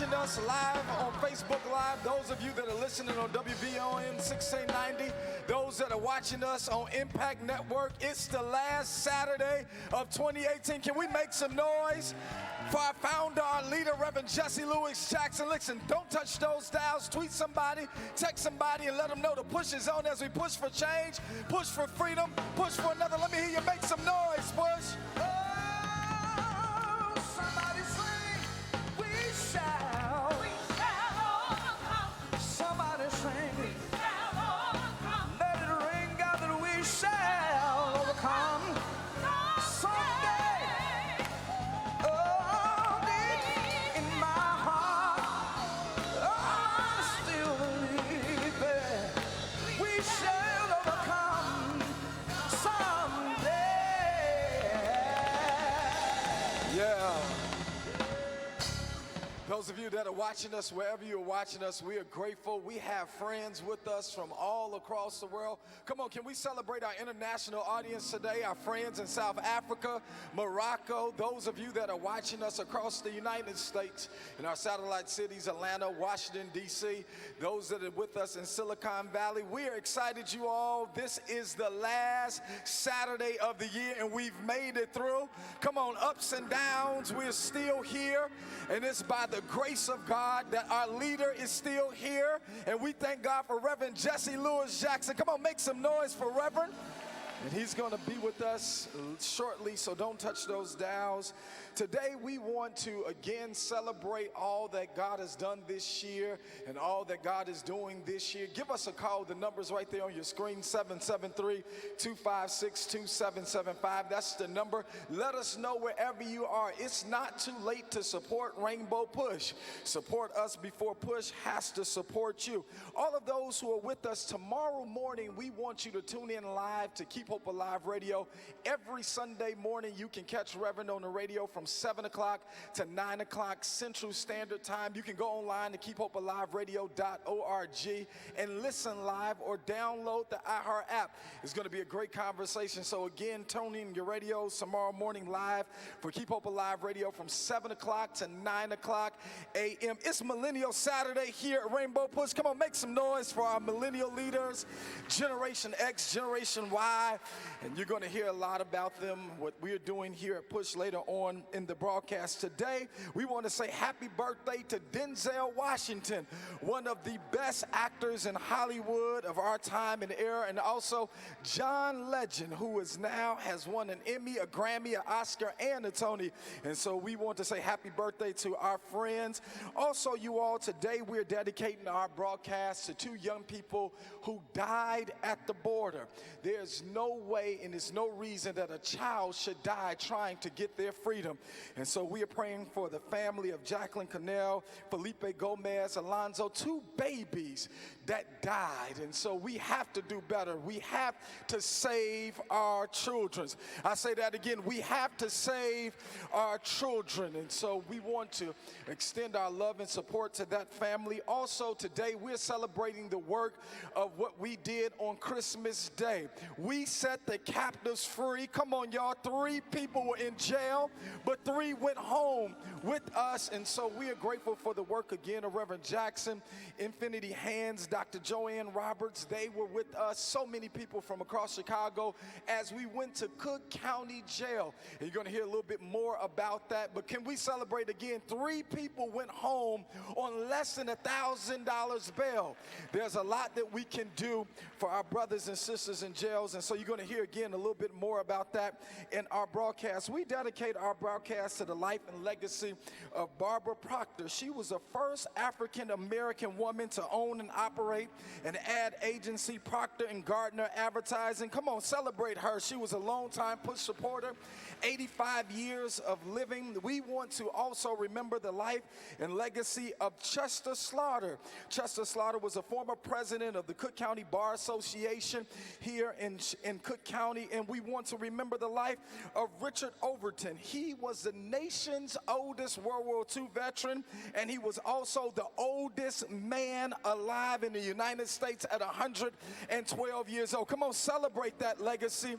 watching us live on Facebook Live, those of you that are listening on WVON 1690, those that are watching us on Impact Network, it's the last Saturday of 2018. Can we make some noise for our founder, our leader, Reverend Jesse Louis Jackson? Listen, don't touch those dials. Tweet somebody, text somebody, and let them know the push is on as we push for change, push for freedom, push for another. Let me hear you make some noise, push. Somebody sing, we shall. We shall overcome. Somebody sing, we shall overcome. Let it ring out that we shall overcome. Someday, oh, deep in my heart, I still believe it. We shall overcome someday. Yeah. Those of you that are watching us, wherever you're watching us, we are grateful. We have friends with us from all across the world. Come on, can we celebrate our international audience today? Our friends in South Africa, Morocco, those of you that are watching us across the United States, in our satellite cities, Atlanta, Washington, D.C., those that are with us in Silicon Valley. We are excited, you all. This is the last Saturday of the year, and we've made it through. Come on, ups and downs, we're still here, and it's by the grace of God that our leader is still here, and we thank God for Reverend Jesse Louis Jackson. Come on, make some noise for Reverend. And he's going to be with us shortly, so don't touch those dials. Today we want to again celebrate all that God has done this year and all that God is doing this year. Give us a call. The number's right there on your screen, 773-256-2775. That's the number. Let us know wherever you are. It's not too late to support Rainbow Push. Support us before Push has to support you. All of those who are with us tomorrow morning, we want you to tune in live to Keep Hope Alive Radio. Every Sunday morning, you can catch Reverend on the radio from 7 o'clock to 9 o'clock Central Standard Time. You can go online to keephopealiveradio.org and listen live or download the iHeart app. It's going to be a great conversation. So again, tune in your radios tomorrow morning live for Keep Hope Alive Radio from 7 o'clock to 9 o'clock a.m. It's Millennial Saturday here at Rainbow Push. Come on, make some noise for our millennial leaders, Generation X, Generation Y. And you're going to hear a lot about them, what we're doing here at Push later on in the broadcast. Today, we want to say happy birthday to Denzel Washington, one of the best actors in Hollywood of our time and era, and also John Legend, who is now has won an Emmy, a Grammy, an Oscar, and a Tony. And so we want to say happy birthday to our friends. Also, you all, today we're dedicating our broadcast to two young people who died at the border. There's no way and there's no reason that a child should die trying to get their freedom. And so we are praying for the family of Jacqueline Connell, Felipe Gomez, Alonzo, two babies that died. And so we have to do better. We have to save our children. I say that again, we have to save our children. And so we want to extend our love and support to that family. Also today we're celebrating the work of what we did on Christmas Day. We set the captives free. Come on, y'all. 3 people were in jail, but 3 went home with us. And so we are grateful for the work again of Reverend Jackson, Infinity Hands, Dr. Joanne Roberts. They were with us. So many people from across Chicago as we went to Cook County Jail. And you're going to hear a little bit more about that. But can we celebrate again? 3 people went home on less than $1,000 bail. There's a lot that we can do for our brothers and sisters in jails. And so you're going to hear again a little bit more about that in our broadcast. We dedicate our broadcast to the life and legacy of Barbara Proctor. She was the first African-American woman to own and operate an ad agency, Proctor & Gardner Advertising. Come on, celebrate her. She was a longtime Push supporter, 85 years of living. We want to also remember the life and legacy of Chester Slaughter. Chester Slaughter was a former president of the Cook County Bar Association here in Cook County, and we want to remember the life of Richard Overton. He was the nation's oldest World War II veteran, and he was also the oldest man alive in the United States at 112 years old. Come on, celebrate that legacy.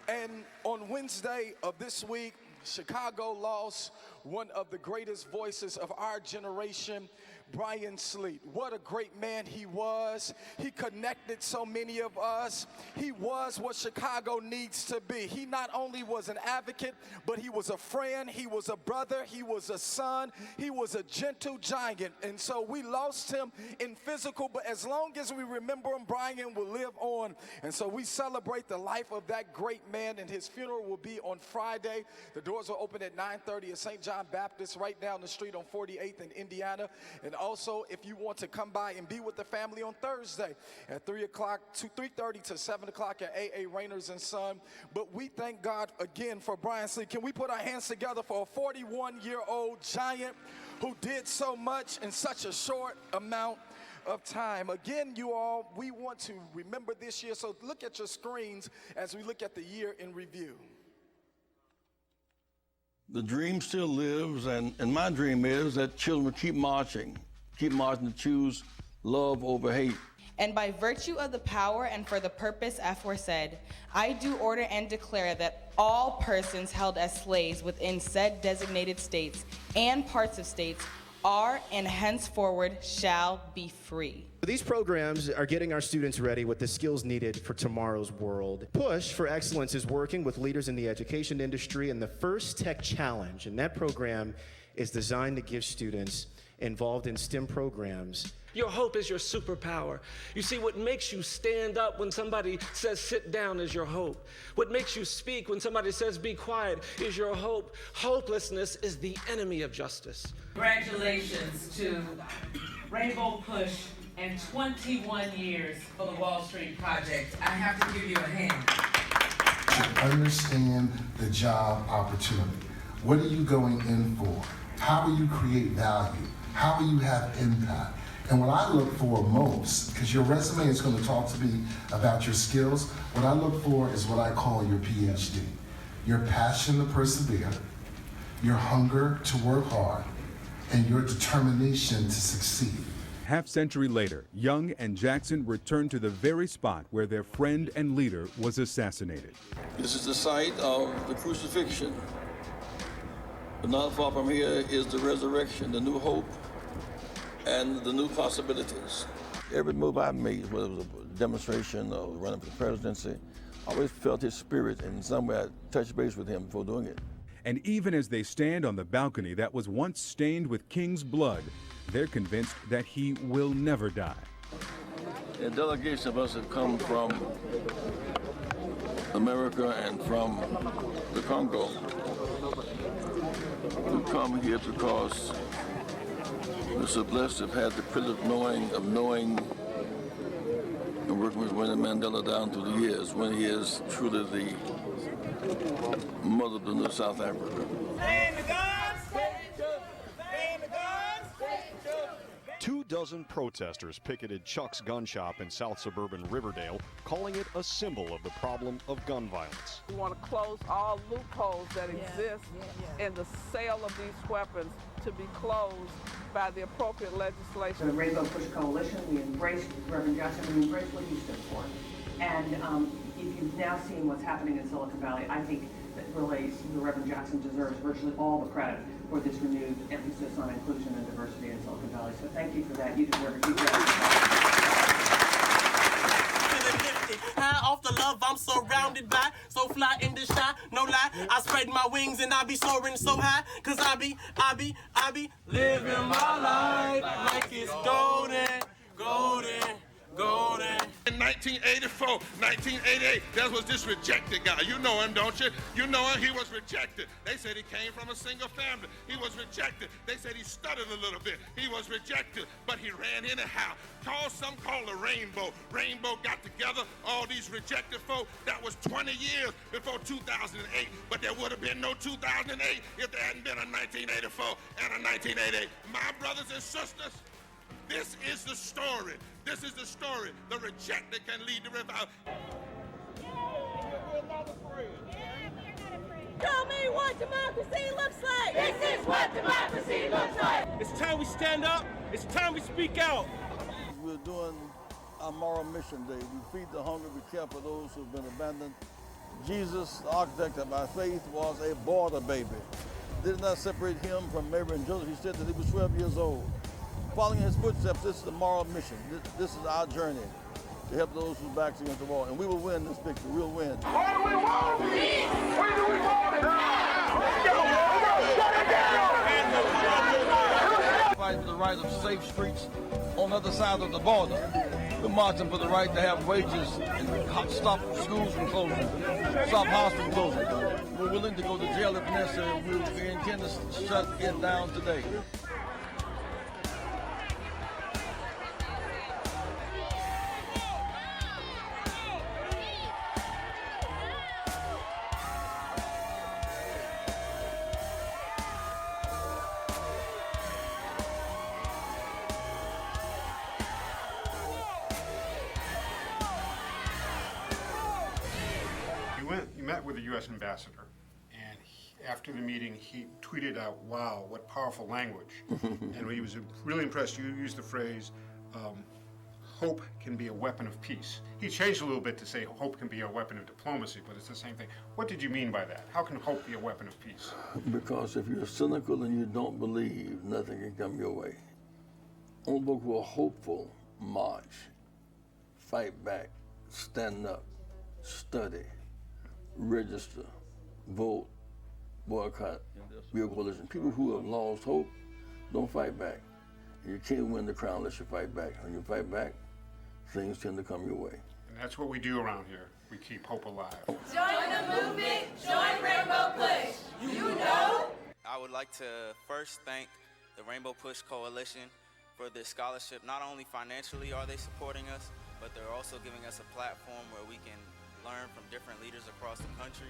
And on Wednesday of this week, Chicago lost one of the greatest voices of our generation, Brian Sleet. What a great man he was. He connected so many of us. He was what Chicago needs to be. He not only was an advocate, but he was a friend, he was a brother, he was a son, he was a gentle giant. And so we lost him in physical, but as long as we remember him, Brian will live on. And so we celebrate the life of that great man, and his funeral will be on Friday. The doors are open at 9:30 at St. John Baptist, right down the street on 48th in Indiana. And also, if you want to come by and be with the family on Thursday at 3:30 to 7 o'clock at AA Rainers and Son. But we thank God again for Brian Sleet. Can we put our hands together for a 41-year-old giant who did so much in such a short amount of time? Again, you all, we want to remember this year. So look at your screens as we look at the year in review. The dream still lives, and my dream is that children will keep marching to choose love over hate. And by virtue of the power and for the purpose aforesaid, I do order and declare that all persons held as slaves within said designated states and parts of states are and henceforward shall be free. These programs are getting our students ready with the skills needed for tomorrow's world. Push for Excellence is working with leaders in the education industry and the First Tech Challenge, and that program is designed to give students involved in STEM programs. Your hope is your superpower. You see, what makes you stand up when somebody says sit down is your hope. What makes you speak when somebody says be quiet is your hope. Hopelessness is the enemy of justice. Congratulations to Rainbow Push and 21 years for the Wall Street Project. I have to give you a hand. To understand the job opportunity. What are you going in for? How will you create value? How will you have impact? And what I look for most, because your resume is going to talk to me about your skills, what I look for is what I call your PhD. Your passion to persevere, your hunger to work hard, and your determination to succeed. Half-century later, Young and Jackson returned to the very spot where their friend and leader was assassinated. This is the site of the crucifixion. But not far from here is the resurrection, the new hope, and the new possibilities. Every move I made, whether it was a demonstration or running for the presidency, I always felt his spirit, and somewhere I touched base with him before doing it. And even as they stand on the balcony that was once stained with King's blood, they're convinced that he will never die. A delegation of us have come from America and from the Congo. We come here because we're so blessed to have had the privilege of knowing and working with Winnie Mandela down through the years when he is truly the mother of the new South Africa. 24 protesters picketed Chuck's gun shop in South suburban Riverdale, calling it a symbol of the problem of gun violence. We want to close all loopholes that exist in the sale of these weapons to be closed by the appropriate legislation. The Rainbow Push Coalition, we embrace Reverend Jackson, we embrace what he stood for. And if you've now seen what's happening in Silicon Valley, I think that really the Reverend Jackson deserves virtually all the credit for this renewed emphasis on inclusion and diversity in Silicon Valley. So thank you for that. You deserve it. High off the love I'm surrounded by, so fly in the sky, no lie. I spread my wings and I be soaring so high, cause I be living my life like it's golden, golden, golden. In 1984, 1988, that was this rejected guy. You know him, don't you? You know him, he was rejected. They said he came from a single family. He was rejected. They said he stuttered a little bit. He was rejected, but he ran anyhow. Some called the Rainbow. Rainbow got together, all these rejected folk. That was 20 years before 2008, but there would have been no 2008 if there hadn't been a 1984 and a 1988. My brothers and sisters, this is the story. This is the story. The rejected can lead the revival. Tell me what democracy looks like. This is what democracy looks like. It's time we stand up. It's time we speak out. We're doing our moral mission day. We feed the hungry, we care for those who've been abandoned. Jesus, the architect of our faith, was a border baby. did not separate him from Mary and Joseph. He said that he was 12 years old. Following in his footsteps, this is the moral mission. This is our journey to help those whose backs against the wall. And we will win this victory. We'll win. What do we want? Peace. Where do we want it? Let's go. Shut it down. Fight for the right of safe streets on the other side of the border. We're marching for the right to have wages and stop schools from closing, stop hospitals from closing. We're willing to go to jail if necessary. We intend to shut it down today. You met with the U.S. ambassador, and after the meeting, he tweeted out, "Wow, what powerful language!" And he was really impressed. You used the phrase, "Hope can be a weapon of peace." He changed a little bit to say, "Hope can be a weapon of diplomacy," but it's the same thing. What did you mean by that? How can hope be a weapon of peace? Because if you're cynical and you don't believe, nothing can come your way. Only those who are hopeful march, fight back, stand up, study, register, vote, boycott, real coalition. People who have lost hope don't fight back. You can't win the crown unless you fight back. When you fight back, things tend to come your way. And that's what we do around here. We keep hope alive. Join the movement. Join Rainbow Push. You know. I would like to first thank the Rainbow Push Coalition for this scholarship. Not only financially are they supporting us, but they're also giving us a platform where we can learn from different leaders across the country.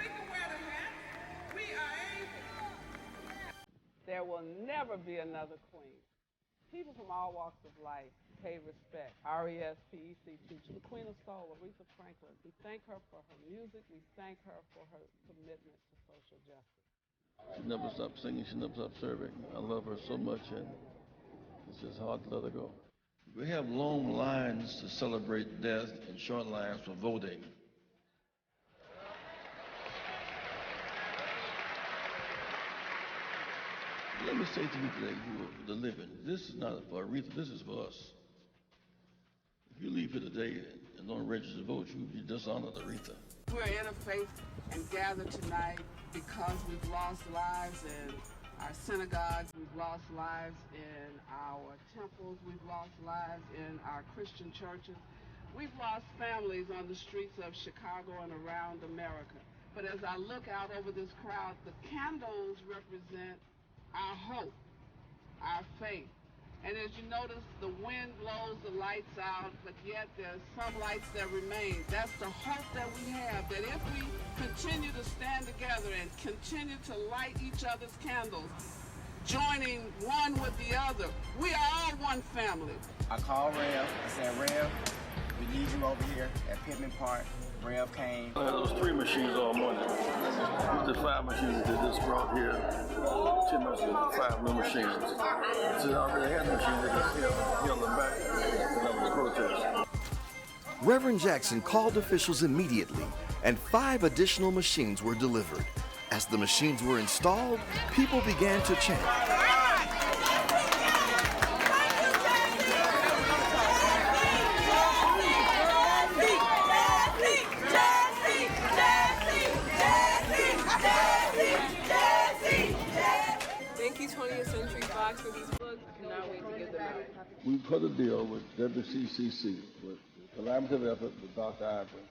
We can wear the hat. We are able. There will never be another queen. People from all walks of life pay respect. RESPEC teacher, the Queen of Soul, Aretha Franklin. We thank her for her music. We thank her for her commitment to social justice. She never stopped singing. She never stopped serving. I love her so much, and it's just hard to let her go. We have long lines to celebrate death and short lines for voting. Let me say to you today, who are the living, this is not for Aretha, this is for us. If you leave here today and don't register to vote, you dishonored Aretha. We're interfaith and gathered tonight because we've lost lives in our synagogues, we've lost lives in our temples, we've lost lives in our Christian churches. We've lost families on the streets of Chicago and around America. But as I look out over this crowd, the candles represent our hope, our faith. And as you notice, the wind blows the lights out, but yet there's some lights that remain. That's the hope that we have, that if we continue to stand together and continue to light each other's candles, joining one with the other, we are all one family. I called Rev. I said, Rev, we need you over here at Pittman Park. Rev came. I had those 3 machines all morning. The 5 machines that just brought here 10 minutes ago, 5 new machines. So I already had machines that just held them back because I was protesting. Reverend Jackson called officials immediately, and 5 additional machines were delivered. As the machines were installed, people began to chant. Thank you, 20th Century Fox, for these books. I cannot wait to get them out. We put a deal with WCCC, with collaborative effort with Dr. Ivory,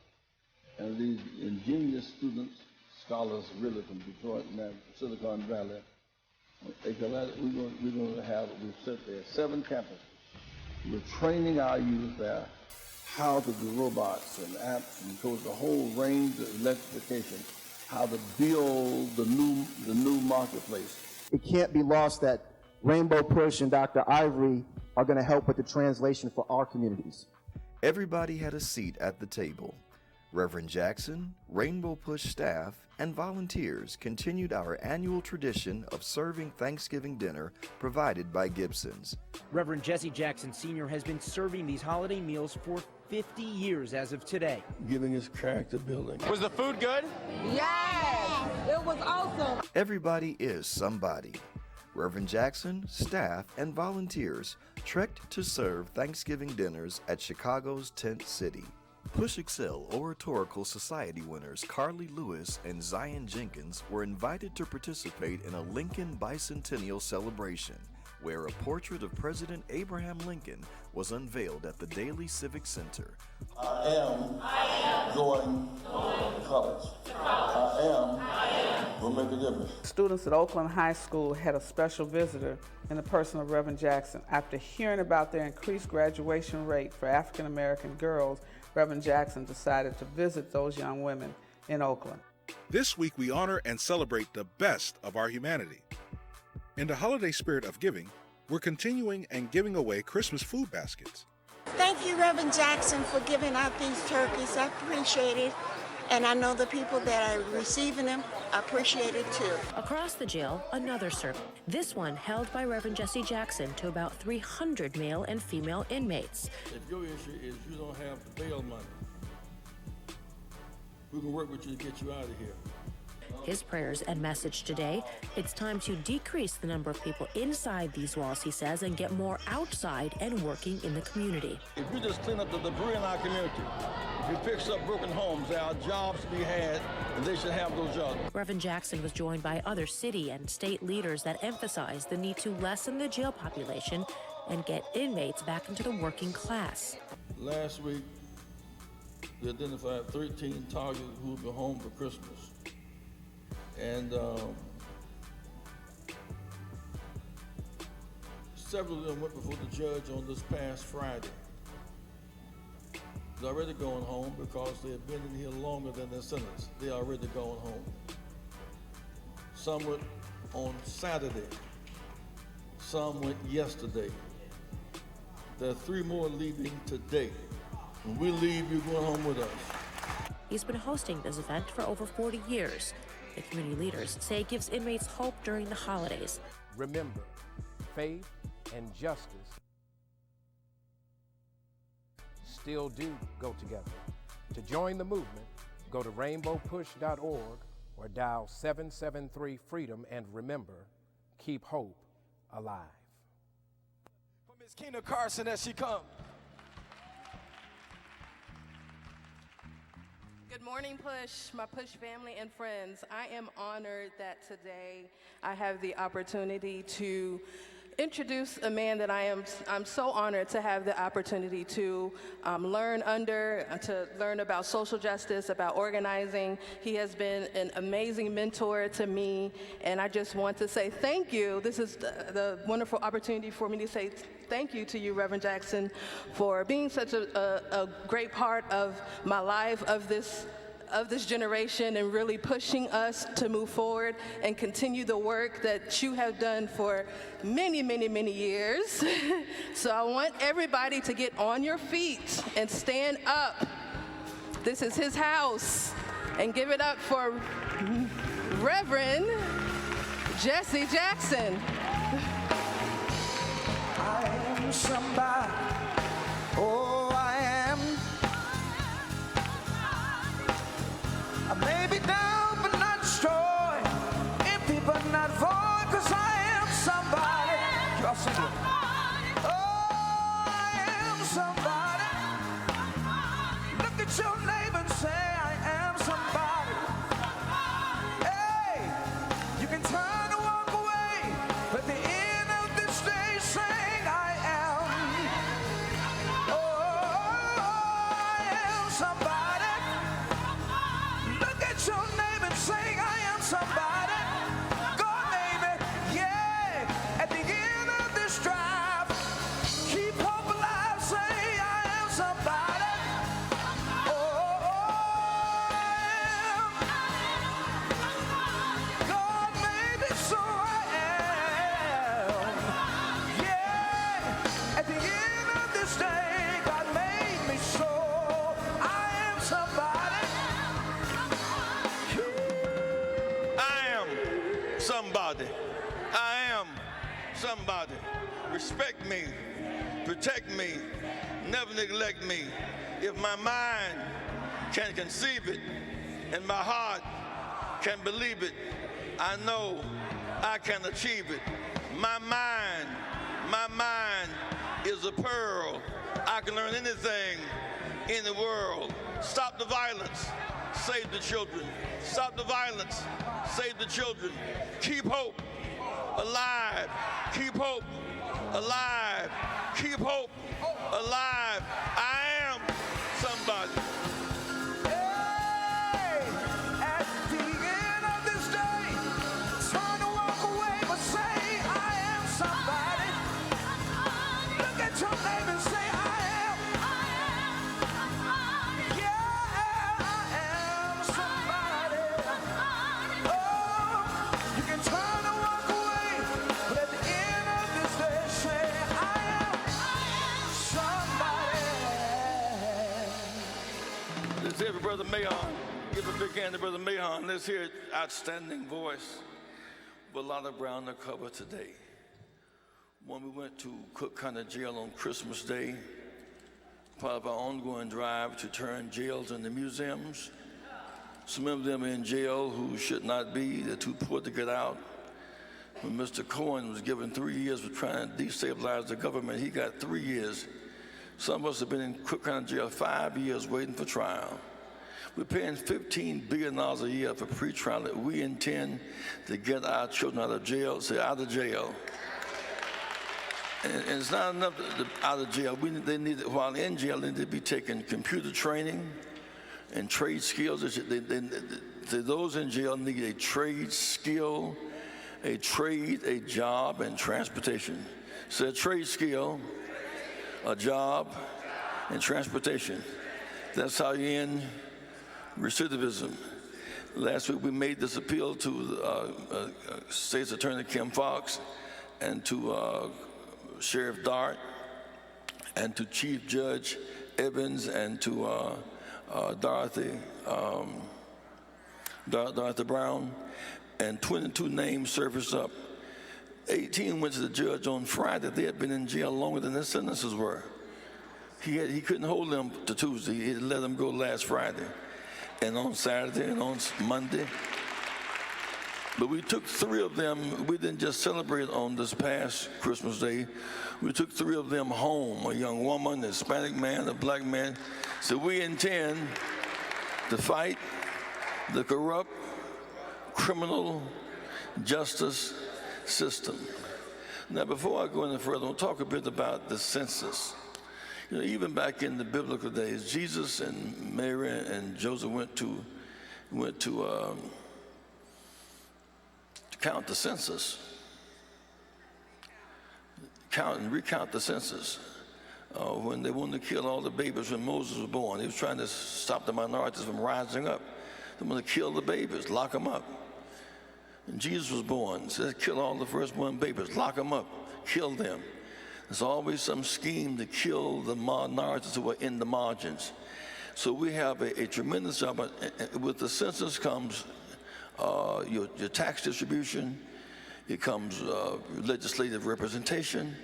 and these ingenious students, scholars really from Detroit and Silicon Valley. We're going to have, we've set there 7 campuses. We're training our youth there how to do robots and apps and coach the whole range of electrification, how to build the new marketplace. It can't be lost that Rainbow Push and Dr. Ivory are going to help with the translation for our communities. Everybody had a seat at the table. Reverend Jackson, Rainbow Push staff, and volunteers continued our annual tradition of serving Thanksgiving dinner provided by Gibson's. Reverend Jesse Jackson Sr. has been serving these holiday meals for 50 years as of today. Giving is character building. Was the food good? Yes, it was awesome. Everybody is somebody. Reverend Jackson, staff, and volunteers trekked to serve Thanksgiving dinners at Chicago's Tent City. Push Excel Oratorical Society winners Carly Lewis and Zion Jenkins were invited to participate in a Lincoln Bicentennial celebration, where a portrait of President Abraham Lincoln was unveiled at the Daly Civic Center. I am going to college. I am will make a difference. Students at Oakland High School had a special visitor in the person of Reverend Jackson. After hearing about their increased graduation rate for African American girls, Reverend Jackson decided to visit those young women in Oakland. This week we honor and celebrate the best of our humanity. In the holiday spirit of giving, we're continuing and giving away Christmas food baskets. Thank you, Reverend Jackson, for giving out these turkeys. I appreciate it. And I know the people that are receiving them appreciate it too. Across the jail, another service. This one held by Reverend Jesse Jackson to about 300 male and female inmates. If your issue is you don't have the bail money, we can work with you to get you out of here. His prayers and message today, it's time to decrease the number of people inside these walls, he says, and get more outside and working in the community. If you just clean up the debris in our community, if you fix up broken homes, there are jobs to be had, and they should have those jobs. Reverend Jackson was joined by other city and state leaders that emphasized the need to lessen the jail population and get inmates back into the working class. Last week, we identified 13 targets who will be home for Christmas. And several of them went before the judge on this past Friday. They're already going home because they have been in here longer than their sentence. They're already going home. Some went on Saturday. Some went yesterday. There are 3 more leaving today. When we leave, you're going home with us. He's been hosting this event for over 40 years. The community leaders say it gives inmates hope during the holidays. Remember, faith and justice still do go together. To join the movement, go to rainbowpush.org or dial 773-FREEDOM, and remember, keep hope alive. For Ms. Kina Carson as she comes. Good morning, Push, my Push family and friends. I am honored that today I have the opportunity to introduce a man that I'm so honored to have the opportunity to learn about social justice, about organizing. He has been an amazing mentor to me, and I just want to say thank you. This is the wonderful opportunity for me to say thank you to you, Reverend Jackson, for being such a great part of my life, of this generation, and really pushing us to move forward and continue the work that you have done for many, many, many years. So I want everybody to get on your feet and stand up. This is his house. And give it up for Reverend Jesse Jackson. I am somebody. Oh, I am. I may be down but not destroyed, empty but not void, 'cause I am somebody. Y'all sing it. Oh, I am somebody. Look at your neighbor and say, I am somebody. Hey, you can turn and walk away, but at the end of this day, sing, I am. Oh, I am somebody. Your name and sing, I am somebody. God made me, yeah. At the end of this drive, keep hope alive. Say, I am somebody. Oh, I am. God made me, so I am. Yeah. At the end of this day, God made me, so I am somebody. Somebody. I am somebody. Respect me, protect me, never neglect me. If my mind can conceive it and my heart can believe it, I know I can achieve it. My mind is a pearl. I can learn anything in the world. Stop the violence, save the children. Stop the violence, save the children. Keep hope alive. Keep hope alive. Keep hope alive. I am somebody. Hey, at the end of this day, trying to walk away, but say I am somebody. Look at your neighbor and say I am. Yeah, I am somebody. Oh, you can try to walk away, but at the end of this day, say I am somebody. Let's hear it, Brother Mahon. Give a big hand to Brother Mahon. Let's hear it. Outstanding voice. Bellotta Brown to cover today. When we went to Cook County Jail on Christmas Day, part of our ongoing drive to turn jails into museums. Some of them in jail who should not be. They're too poor to get out. When Mr. Cohen was given 3 years for trying to destabilize the government, he got 3 years. Some of us have been in Cook County Jail 5 years waiting for trial. We're paying $15 billion a year for pretrial that we intend to get our children out of jail, out of jail. And it's not enough out of jail. They need, while in jail, they need to be taking computer training and trade skills. Those in jail need a trade skill, a trade, a job, and transportation. So a trade skill, a job, and transportation. That's how you end recidivism. Last week we made this appeal to State's Attorney Kim Foxx and to Sheriff Dart and to Chief Judge Evans and to Dorothy Brown, and 22 names surfaced up. 18 went to the judge on Friday. They had been in jail longer than their sentences were. He couldn't hold them to Tuesday. He had let them go last Friday and on Saturday and on Monday. But we took 3 of them. We didn't just celebrate on this past Christmas Day. We took 3 of them home, a young woman, a Hispanic man, a black man. So we intend to fight the corrupt criminal justice system. Now, before I go any further, I'll talk a bit about the census. You know, even back in the biblical days, Jesus and Mary and Joseph went to count the census, count and recount the census. When they wanted to kill all the babies when Moses was born, he was trying to stop the minorities from rising up. They wanted to kill the babies, lock them up. And Jesus was born, said kill all the firstborn babies, lock them up, kill them. There's always some scheme to kill the minorities who are in the margins. So we have a tremendous job. With the census comes your tax distribution, it comes legislative representation,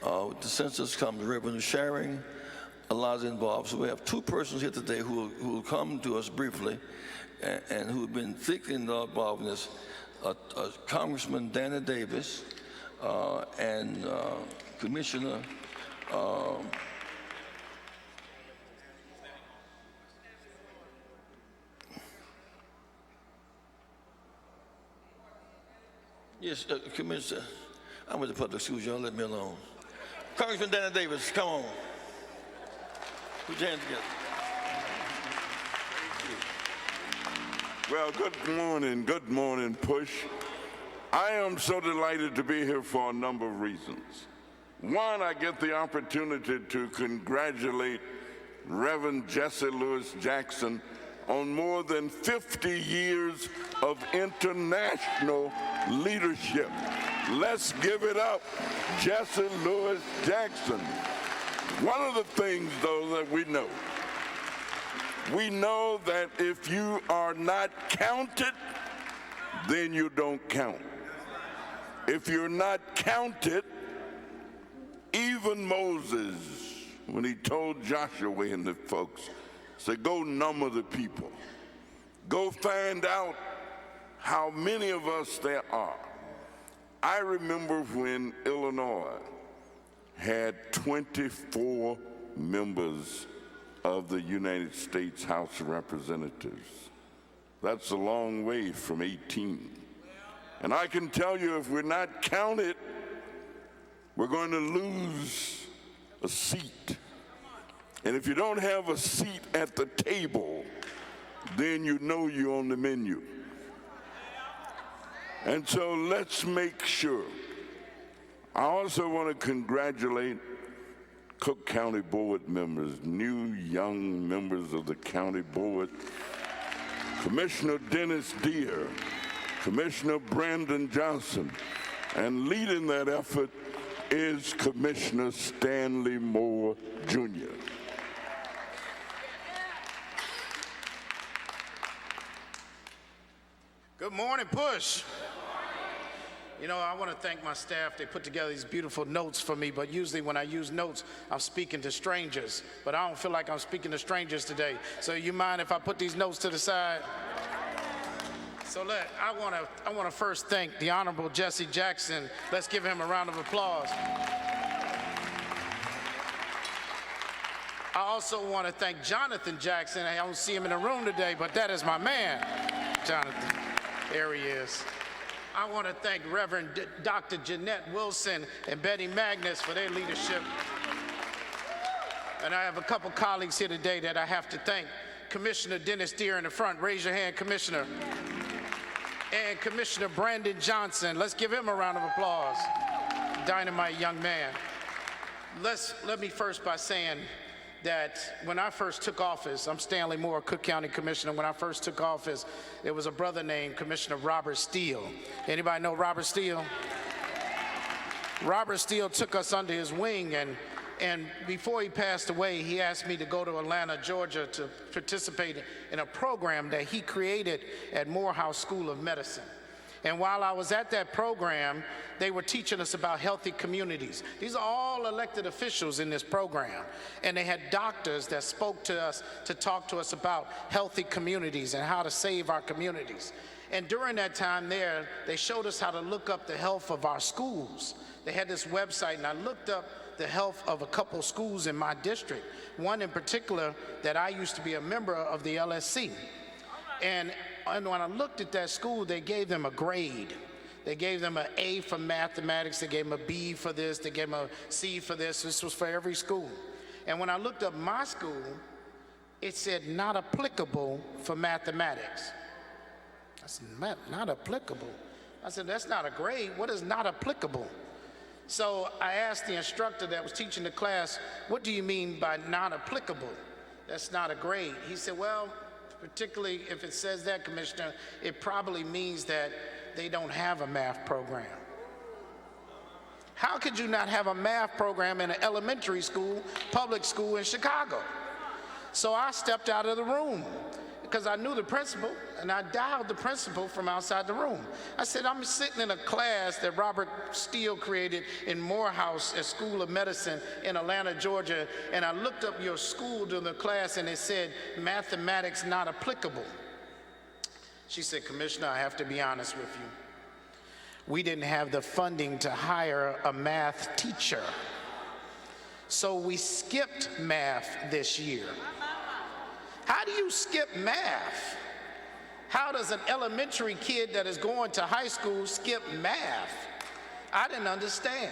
with the census comes revenue sharing, a lot is involved. So we have 2 persons here today who will come to us briefly and who have been thickly involved in this. Congressman Danny Davis and Commissioner yes, Commissioner, I went to public schools, y'all let me alone. Congressman Danny Davis, come on. Put your hands together. Well, good morning, Push. I am so delighted to be here for a number of reasons. One, I get the opportunity to congratulate Reverend Jesse Lewis Jackson on more than 50 years of international leadership. Let's give it up, Jesse Lewis Jackson. One of the things, though, that we know that if you are not counted, then you don't count. If you're not counted, even Moses when he told Joshua and the folks, said, go number the people. Go find out how many of us there are. I remember when Illinois had 24 members of the United States House of Representatives. That's a long way from 18. And I can tell you, if we're not counted, we're going to lose a seat. And if you don't have a seat at the table, then you know you're on the menu. And so let's make sure. I also want to congratulate Cook County Board members, new young members of the county board, Commissioner Dennis Deere, Commissioner Brandon Johnson, and leading that effort is Commissioner Stanley Moore, Jr. Good morning, Push. You know, I want to thank my staff. They put together these beautiful notes for me, but usually when I use notes, I'm speaking to strangers. But I don't feel like I'm speaking to strangers today. So you mind if I put these notes to the side? So I want to first thank the Honorable Jesse Jackson. Let's give him a round of applause. I also want to thank Jonathan Jackson. I don't see him in the room today, but that is my man, Jonathan. There he is. I want to thank Reverend Dr. Jeanette Wilson and Betty Magnus for their leadership. And I have a couple colleagues here today that I have to thank. Commissioner Dennis Deere in the front. Raise your hand, Commissioner. And Commissioner Brandon Johnson. Let's give him a round of applause. Dynamite young man. Let me first by saying that when I first took office, I'm Stanley Moore, Cook County Commissioner. When I first took office, there was a brother named Commissioner Robert Steele. Anybody know Robert Steele? Robert Steele took us under his wing, and before he passed away, he asked me to go to Atlanta, Georgia to participate in a program that he created at Morehouse School of Medicine. And while I was at that program, they were teaching us about healthy communities. These are all elected officials in this program. And they had doctors that spoke to us to talk to us about healthy communities and how to save our communities. And during that time there, they showed us how to look up the health of our schools. They had this website, and I looked up the health of a couple schools in my district. One in particular that I used to be a member of, the LSC. And when I looked at that school, they gave them a grade. They gave them an A for mathematics, they gave them a B for this, they gave them a C for this. This was for every school. And when I looked up my school, it said not applicable for mathematics. I said, not applicable? I said, that's not a grade. What is not applicable? So I asked the instructor that was teaching the class, what do you mean by not applicable? That's not a grade. He said, well, particularly if it says that, Commissioner, it probably means that they don't have a math program. How could you not have a math program in an elementary school, public school in Chicago? So I stepped out of the room because I knew the principal, and I dialed the principal from outside the room. I said, I'm sitting in a class that Robert Steele created in Morehouse at School of Medicine in Atlanta, Georgia, and I looked up your school during the class, and it said, mathematics not applicable. She said, Commissioner, I have to be honest with you. We didn't have the funding to hire a math teacher. So we skipped math this year. How do you skip math? How does an elementary kid that is going to high school skip math? I didn't understand.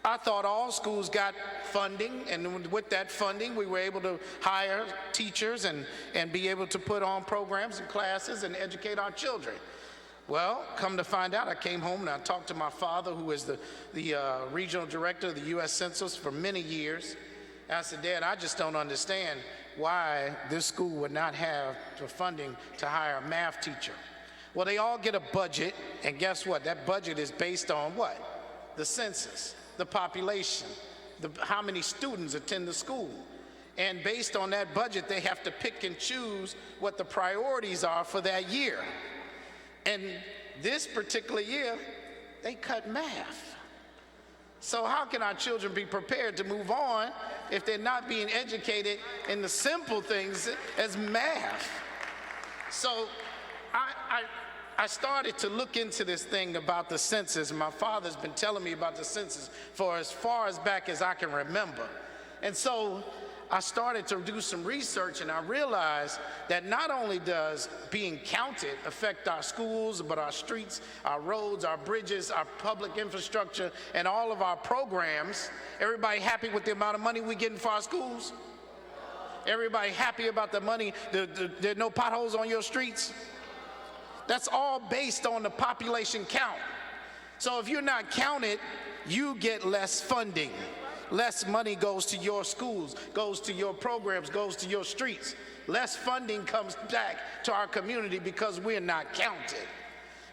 I thought all schools got funding, and with that funding, we were able to hire teachers and be able to put on programs and classes and educate our children. Well, come to find out, I came home and I talked to my father, who is the regional director of the U.S. Census for many years. And I said, Dad, I just don't understand why this school would not have the funding to hire a math teacher. Well, they all get a budget, and guess what? That budget is based on what? The census, the population, how many students attend the school. And based on that budget, they have to pick and choose what the priorities are for that year. And this particular year, they cut math. So how can our children be prepared to move on if they're not being educated in the simple things as math? So I started to look into this thing about the census. My father's been telling me about the census for as far as back as I can remember. And so I started to do some research, and I realized that not only does being counted affect our schools, but our streets, our roads, our bridges, our public infrastructure, and all of our programs. Everybody happy with the amount of money we're getting for our schools? Everybody happy about the money? There are no potholes on your streets? That's all based on the population count. So if you're not counted, you get less funding. Less money goes to your schools, goes to your programs, goes to your streets. Less funding comes back to our community because we're not counted.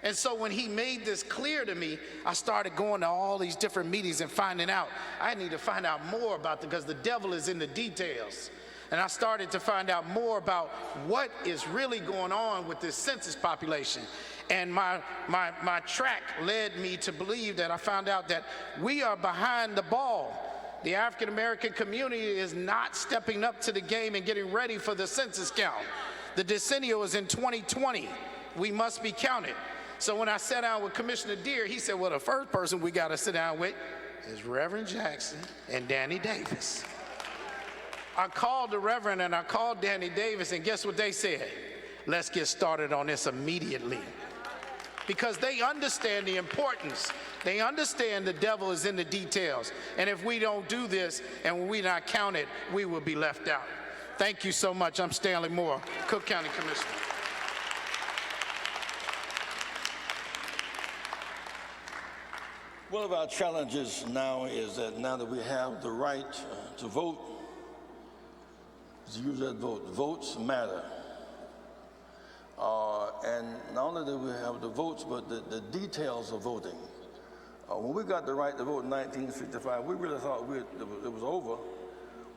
And so when he made this clear to me, I started going to all these different meetings and finding out. I need to find out more about because the devil is in the details. And I started to find out more about what is really going on with this census population. And my track led me to believe that I found out that we are behind the ball. The African American community is not stepping up to the game and getting ready for the census count. The decennial is in 2020. We must be counted. So when I sat down with Commissioner Deere, he said, well, the first person we got to sit down with is Reverend Jackson and Danny Davis. I called the Reverend and I called Danny Davis, and guess what they said? Let's get started on this immediately. Because they understand the importance. They understand the devil is in the details. And if we don't do this and we're not counted, we will be left out. Thank you so much. I'm Stanley Moore, Cook County Commissioner. One of our challenges now is that now that we have the right to vote, to use that vote, votes matter. And not only do we have the votes, but the details of voting. When we got the right to vote in 1965, we really thought it was over.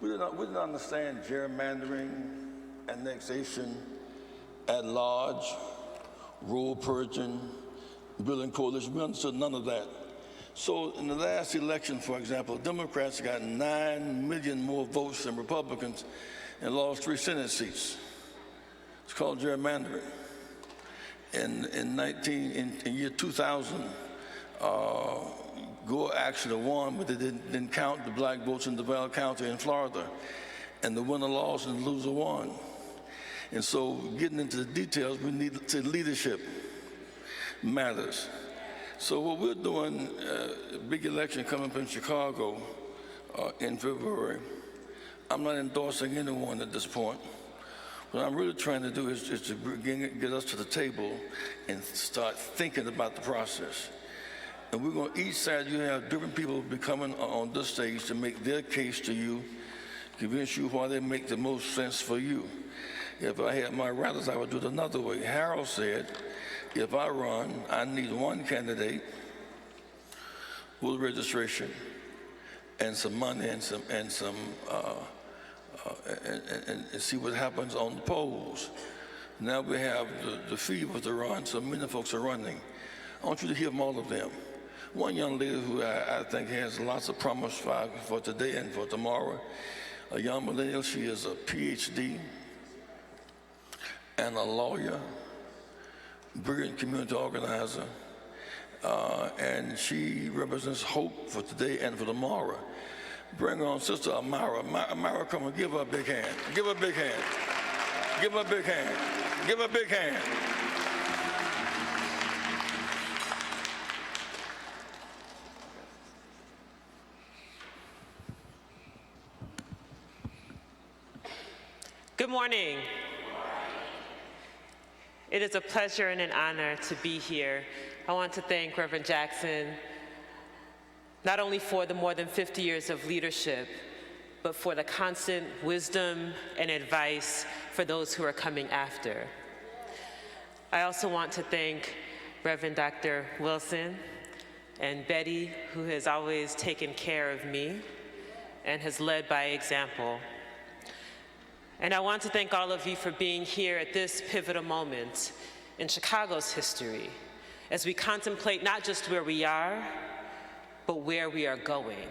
We didn't understand gerrymandering, annexation, at-large, rural purging, building coalition. We understood none of that. So in the last election, for example, Democrats got 9 million more votes than Republicans and lost 3 Senate seats. It's called gerrymandering. In year 2000, Gore actually won, but they didn't count the black votes in DeVal County in Florida. And the winner lost and the loser won. And so getting into the details, we need to leadership matters. So what we're doing, a big election coming up in Chicago in February. I'm not endorsing anyone at this point. What I'm really trying to do is to get us to the table and start thinking about the process. And we're going to, each side, you have different people be coming on this stage to make their case to you, convince you why they make the most sense for you. If I had my rallies, I would do it another way. Harold said, if I run, I need one candidate with registration and some money and see what happens on the polls. Now we have the fever to run, so many folks are running. I want you to hear from all of them. One young lady who I think has lots of promise for today and for tomorrow, a young millennial. She is a PhD and a lawyer, brilliant community organizer, and she represents hope for today and for tomorrow. Bring on Sister Amara. Amara, come and give her a big hand. Give her a big hand. Give her a big hand. Give her a big hand. Good morning. It is a pleasure and an honor to be here. I want to thank Reverend Jackson not only for the more than 50 years of leadership, but for the constant wisdom and advice for those who are coming after. I also want to thank Reverend Dr. Wilson and Betty, who has always taken care of me and has led by example. And I want to thank all of you for being here at this pivotal moment in Chicago's history as we contemplate not just where we are, but where we are going.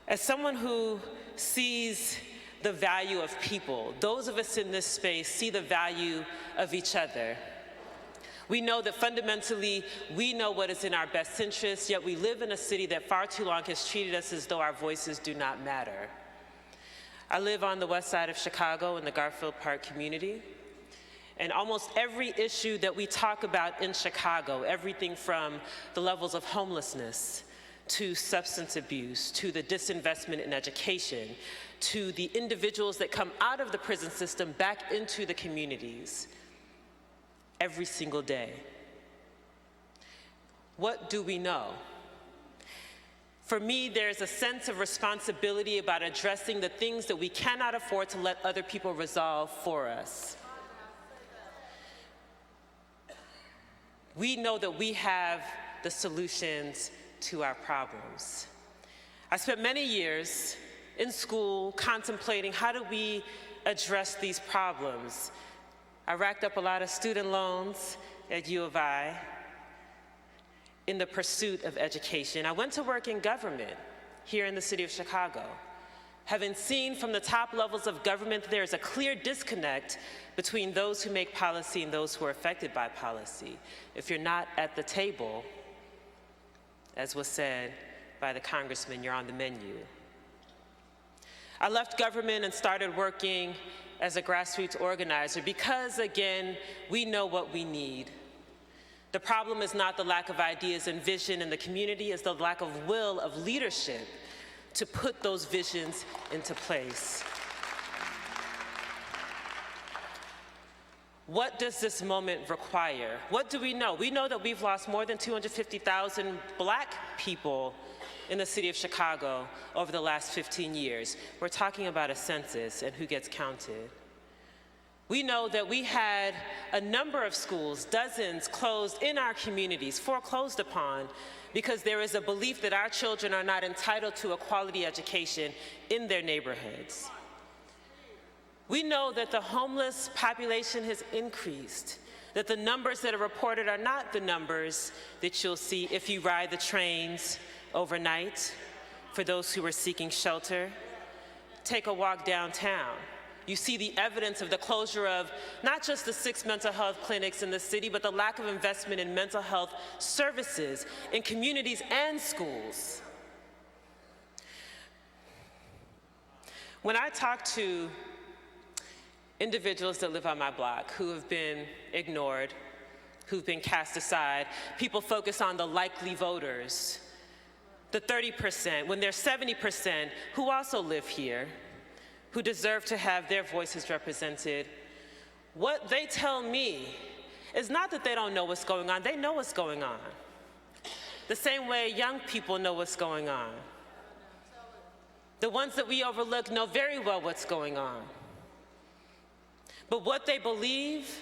As someone who sees the value of people, those of us in this space see the value of each other. We know that fundamentally, we know what is in our best interest, yet we live in a city that far too long has treated us as though our voices do not matter. I live on the west side of Chicago in the Garfield Park community, and almost every issue that we talk about in Chicago, everything from the levels of homelessness, to substance abuse, to the disinvestment in education, to the individuals that come out of the prison system back into the communities every single day. What do we know? For me, there's a sense of responsibility about addressing the things that we cannot afford to let other people resolve for us. We know that we have the solutions to our problems. I spent many years in school contemplating how do we address these problems. I racked up a lot of student loans at U of I in the pursuit of education. I went to work in government here in the city of Chicago. Having seen from the top levels of government, there's a clear disconnect between those who make policy and those who are affected by policy. If you're not at the table, as was said by the congressman, you're on the menu. I left government and started working as a grassroots organizer because, again, we know what we need. The problem is not the lack of ideas and vision in the community, it's the lack of will of leadership to put those visions into place. What does this moment require? What do we know? We know that we've lost more than 250,000 Black people in the city of Chicago over the last 15 years. We're talking about a census and who gets counted. We know that we had a number of schools, dozens, closed in our communities, foreclosed upon, because there is a belief that our children are not entitled to a quality education in their neighborhoods. We know that the homeless population has increased, that the numbers that are reported are not the numbers that you'll see if you ride the trains overnight for those who are seeking shelter. Take a walk downtown. You see the evidence of the closure of not just the 6 mental health clinics in the city, but the lack of investment in mental health services in communities and schools. When I talk to individuals that live on my block who have been ignored, who've been cast aside, people focus on the likely voters, the 30%, when there's 70% who also live here, who deserve to have their voices represented. What they tell me is not that they don't know what's going on, they know what's going on. The same way young people know what's going on. The ones that we overlook know very well what's going on. But what they believe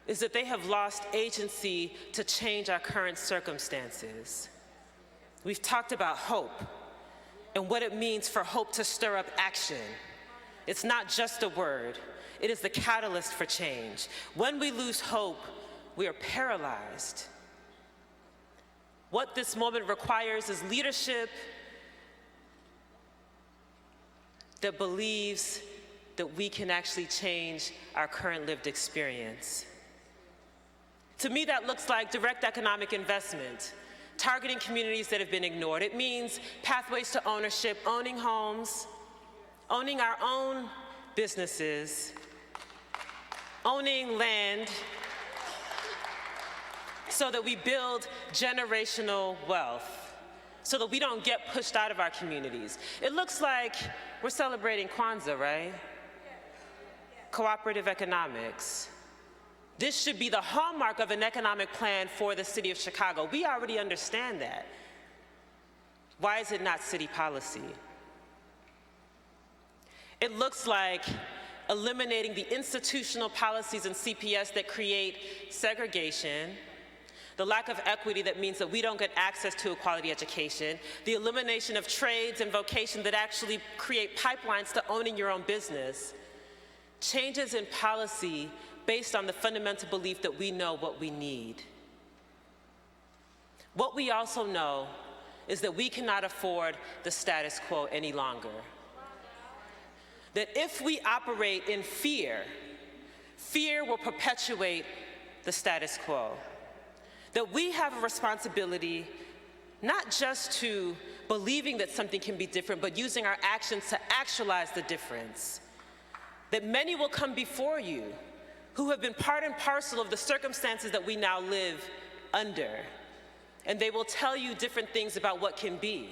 is that they have lost agency to change our current circumstances. We've talked about hope and what it means for hope to stir up action. It's not just a word, it is the catalyst for change. When we lose hope, we are paralyzed. What this moment requires is leadership that believes that we can actually change our current lived experience. To me, that looks like direct economic investment, targeting communities that have been ignored. It means pathways to ownership, owning homes, owning our own businesses, owning land, so that we build generational wealth, so that we don't get pushed out of our communities. It looks like we're celebrating Kwanzaa, right? Cooperative economics. This should be the hallmark of an economic plan for the city of Chicago. We already understand that. Why is it not city policy? It looks like eliminating the institutional policies in CPS that create segregation, the lack of equity that means that we don't get access to a quality education, the elimination of trades and vocation that actually create pipelines to owning your own business, changes in policy based on the fundamental belief that we know what we need. What we also know is that we cannot afford the status quo any longer. That if we operate in fear, fear will perpetuate the status quo. That we have a responsibility not just to believing that something can be different, but using our actions to actualize the difference. That many will come before you who have been part and parcel of the circumstances that we now live under. And they will tell you different things about what can be.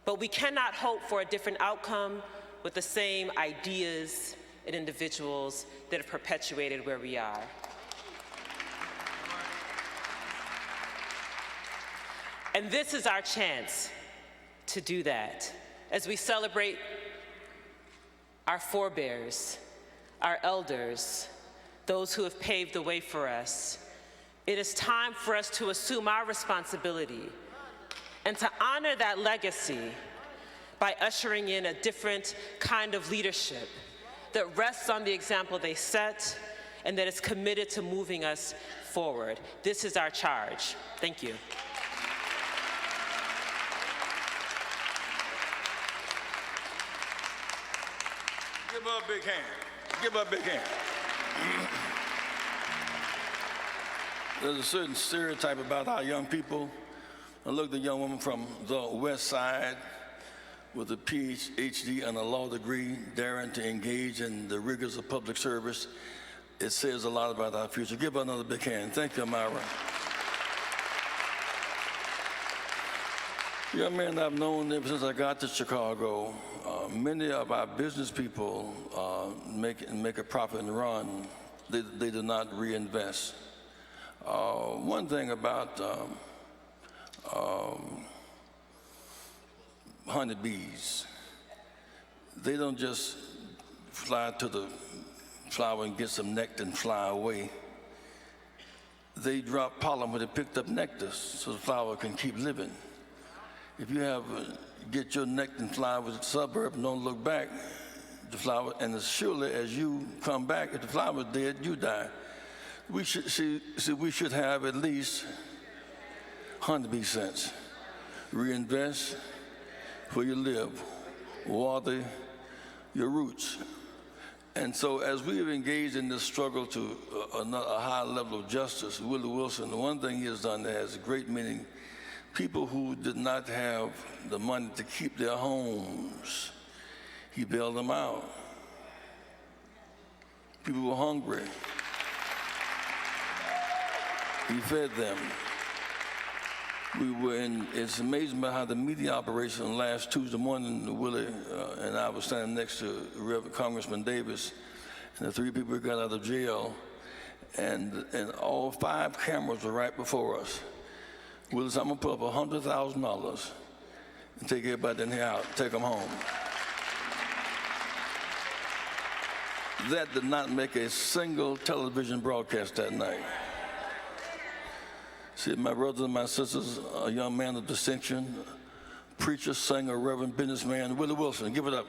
But we cannot hope for a different outcome with the same ideas and individuals that have perpetuated where we are. And this is our chance to do that as we celebrate our forebears, our elders, those who have paved the way for us. It is time for us to assume our responsibility and to honor that legacy by ushering in a different kind of leadership that rests on the example they set and that is committed to moving us forward. This is our charge. Thank you. Give her a big hand. Give her a big hand. There's a certain stereotype about our young people. I look at the young woman from the West Side with a PhD and a law degree, daring to engage in the rigors of public service. It says a lot about our future. Give her another big hand. Thank you, Myra. Young man I've known ever since I got to Chicago. Many of our business people make a profit and run. They do not reinvest. One thing about honeybees, they don't just fly to the flower and get some nectar and fly away. They drop pollen when they picked up nectar so the flower can keep living. If you have get your nectar and fly with the suburb and don't look back, the flower, and as surely as you come back, if the flower's dead, you die. We should have at least honeybee sense. Reinvest where you live, water your roots. And so as we have engaged in this struggle to a high level of justice, Willie Wilson, the one thing he has done that has great meaning, people who did not have the money to keep their homes, he bailed them out. People were hungry. He fed them. It's amazing about how the media operation last Tuesday morning, Willie and I were standing next to Reverend Congressman Davis and the three people who got out of jail, and all 5 cameras were right before us. Willie said, I'm gonna put up $100,000 and take everybody in here out, take them home. That did not make a single television broadcast that night. See, my brothers and my sisters, a young man of distinction, preacher, singer, reverend, businessman, Willie Wilson. Give it up.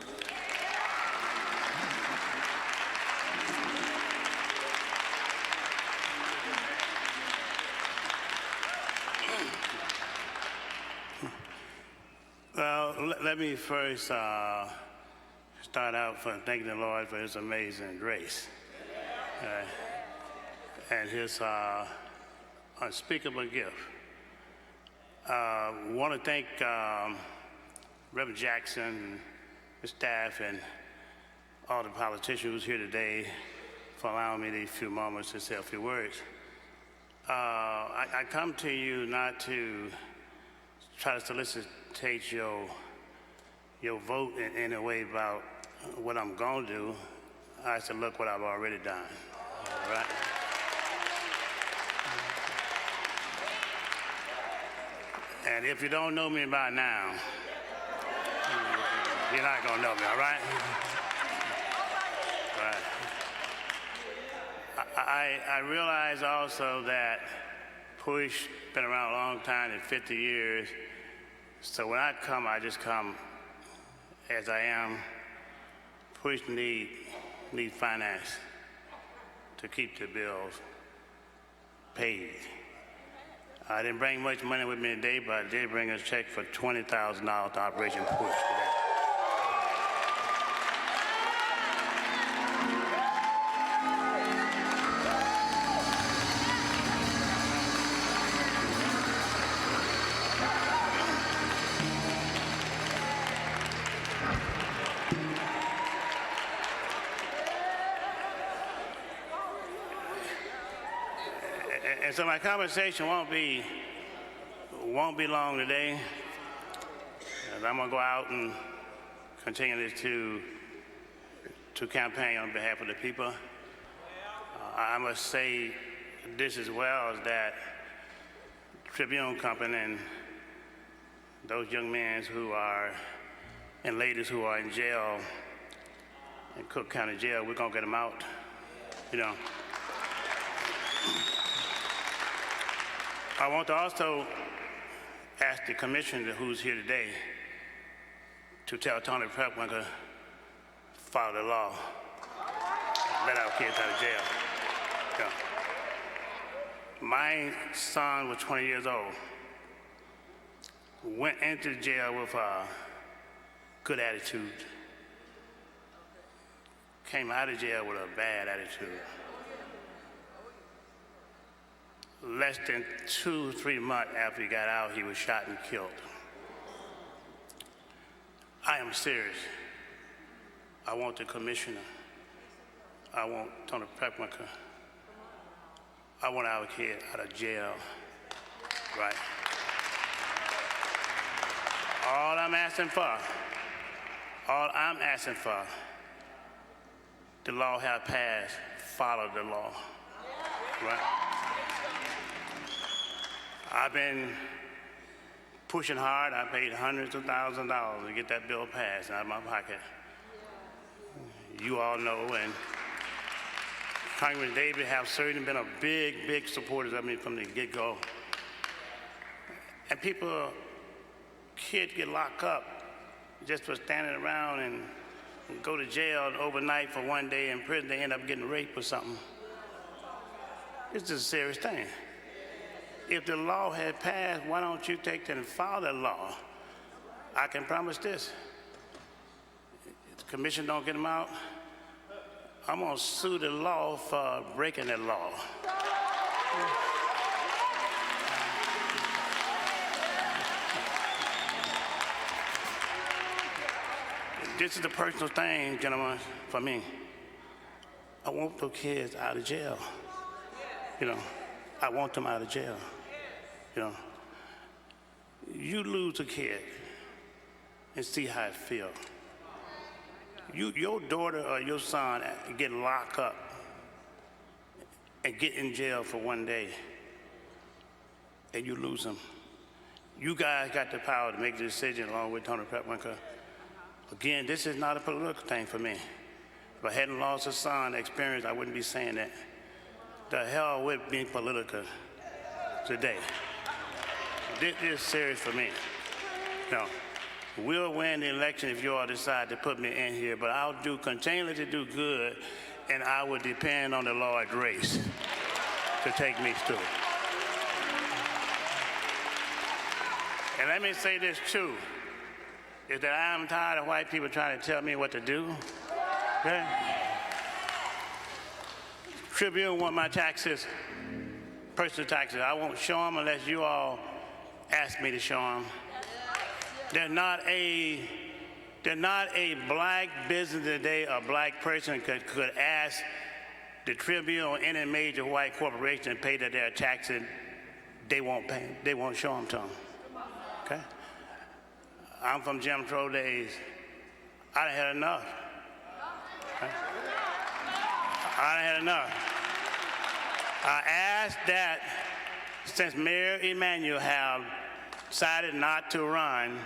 Well, let me first start out for thanking the Lord for His amazing grace and His unspeakable gift. Want to thank Reverend Jackson, his staff, and all the politicians who's here today for allowing me these few moments to say a few words. I come to you not to try to solicitate your vote in a way about what I'm going to do. I said, look what I've already done, all right? And if you don't know me by now, you're not gonna know me, all right? Right. I realize also that PUSH been around a long time, in 50 years. So when I come, I just come as I am. PUSH need finance to keep the bills paid. I didn't bring much money with me today, but I did bring a check for $20,000 to Operation Push today. And so my conversation won't be long today. I'm gonna go out and continue to campaign on behalf of the people. I must say this as well, is that Tribune Company and those young men who are and ladies who are in jail, in Cook County Jail, we're gonna get them out, you know. I want to also ask the commissioner who's here today to tell Tony Preckwinkle follow the law, let our kids out of jail. Yeah. My son was 20 years old, went into jail with a good attitude, came out of jail with a bad attitude. Less than 2-3 months after he got out, he was shot and killed. I am serious. I want the commissioner. I want Tony Preckwinkle. I want our kid out of jail, right? All I'm asking for, the law have passed, follow the law, right? I've been pushing hard. I paid hundreds of thousands of dollars to get that bill passed out of my pocket. You all know, and Congressman Davis have certainly been a big supporters of me from the get-go. And kids get locked up just for standing around and go to jail overnight for one day in prison. They end up getting raped or something. It's just a serious thing. If the law had passed, why don't you take that and follow the law? I can promise this. If the commission don't get them out, I'm gonna sue the law for breaking the law. This is the personal thing, gentlemen, for me. I want those kids out of jail. You know, I want them out of jail. You know, you lose a kid and see how it feels. Your daughter or your son get locked up and get in jail for one day, and you lose them. You guys got the power to make the decision along with Tony Preckwinkle. Again, this is not a political thing for me. If I hadn't lost a son experience, I wouldn't be saying that. The hell with being political today. This is serious for me. No, we'll win the election if you all decide to put me in here, but I'll continually to do good, and I will depend on the Lord's grace to take me through. And let me say this too, is that I'm tired of white people trying to tell me what to do. Okay? Tribune want my taxes, personal taxes. I won't show them unless you all ask me to show them. There's not a black business today, a black person could ask the Tribune or any major white corporation to pay their taxes. They won't pay. They won't show them to them. Okay? I'm from Jim Crow days. I done had enough. Okay? I done had enough. I asked that since Mayor Emanuel have decided not to run,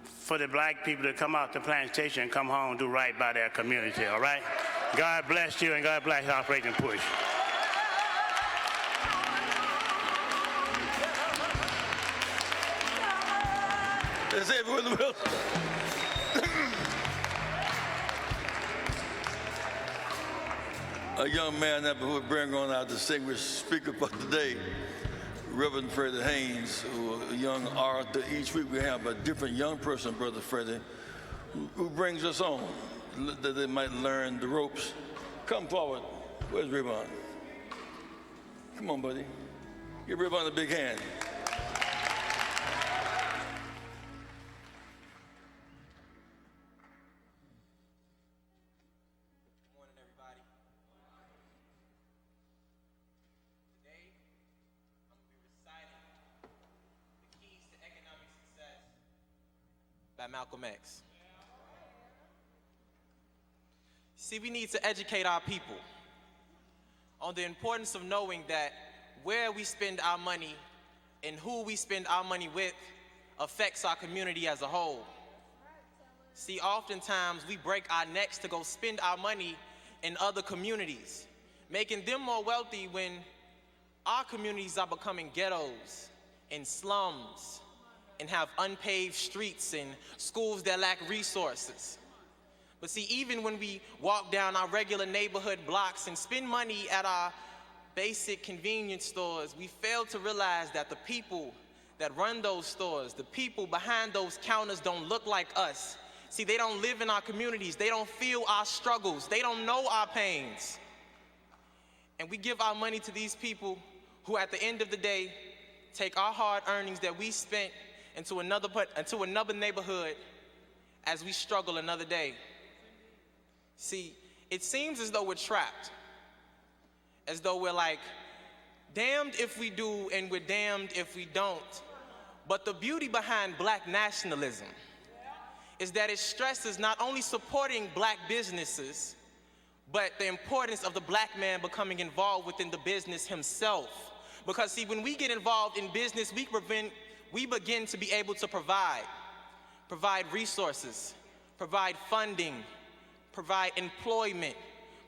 for the black people to come out the plantation and come home and do right by their community, all right? God bless you and God bless Operation Push. Let's say it for the Wilson. A young man that would bring on our distinguished speaker for today, Reverend Freddie Haynes, a young author. Each week we have a different young person, Brother Freddie, who brings us on, that they might learn the ropes. Come forward. Where's Rayvon? Come on, buddy. Give Rayvon a big hand. By Malcolm X. See, we need to educate our people on the importance of knowing that where we spend our money and who we spend our money with affects our community as a whole. See, oftentimes we break our necks to go spend our money in other communities, making them more wealthy when our communities are becoming ghettos and slums and have unpaved streets and schools that lack resources. But see, even when we walk down our regular neighborhood blocks and spend money at our basic convenience stores, we fail to realize that the people that run those stores, the people behind those counters don't look like us. See, they don't live in our communities. They don't feel our struggles. They don't know our pains. And we give our money to these people who, at the end of the day, take our hard earnings that we spent into another neighborhood as we struggle another day. See, it seems as though we're trapped, as though we're like, damned if we do and we're damned if we don't. But the beauty behind black nationalism is that it stresses not only supporting black businesses, but the importance of the black man becoming involved within the business himself. Because see, when we get involved in business, we begin to be able to provide resources, provide funding, provide employment,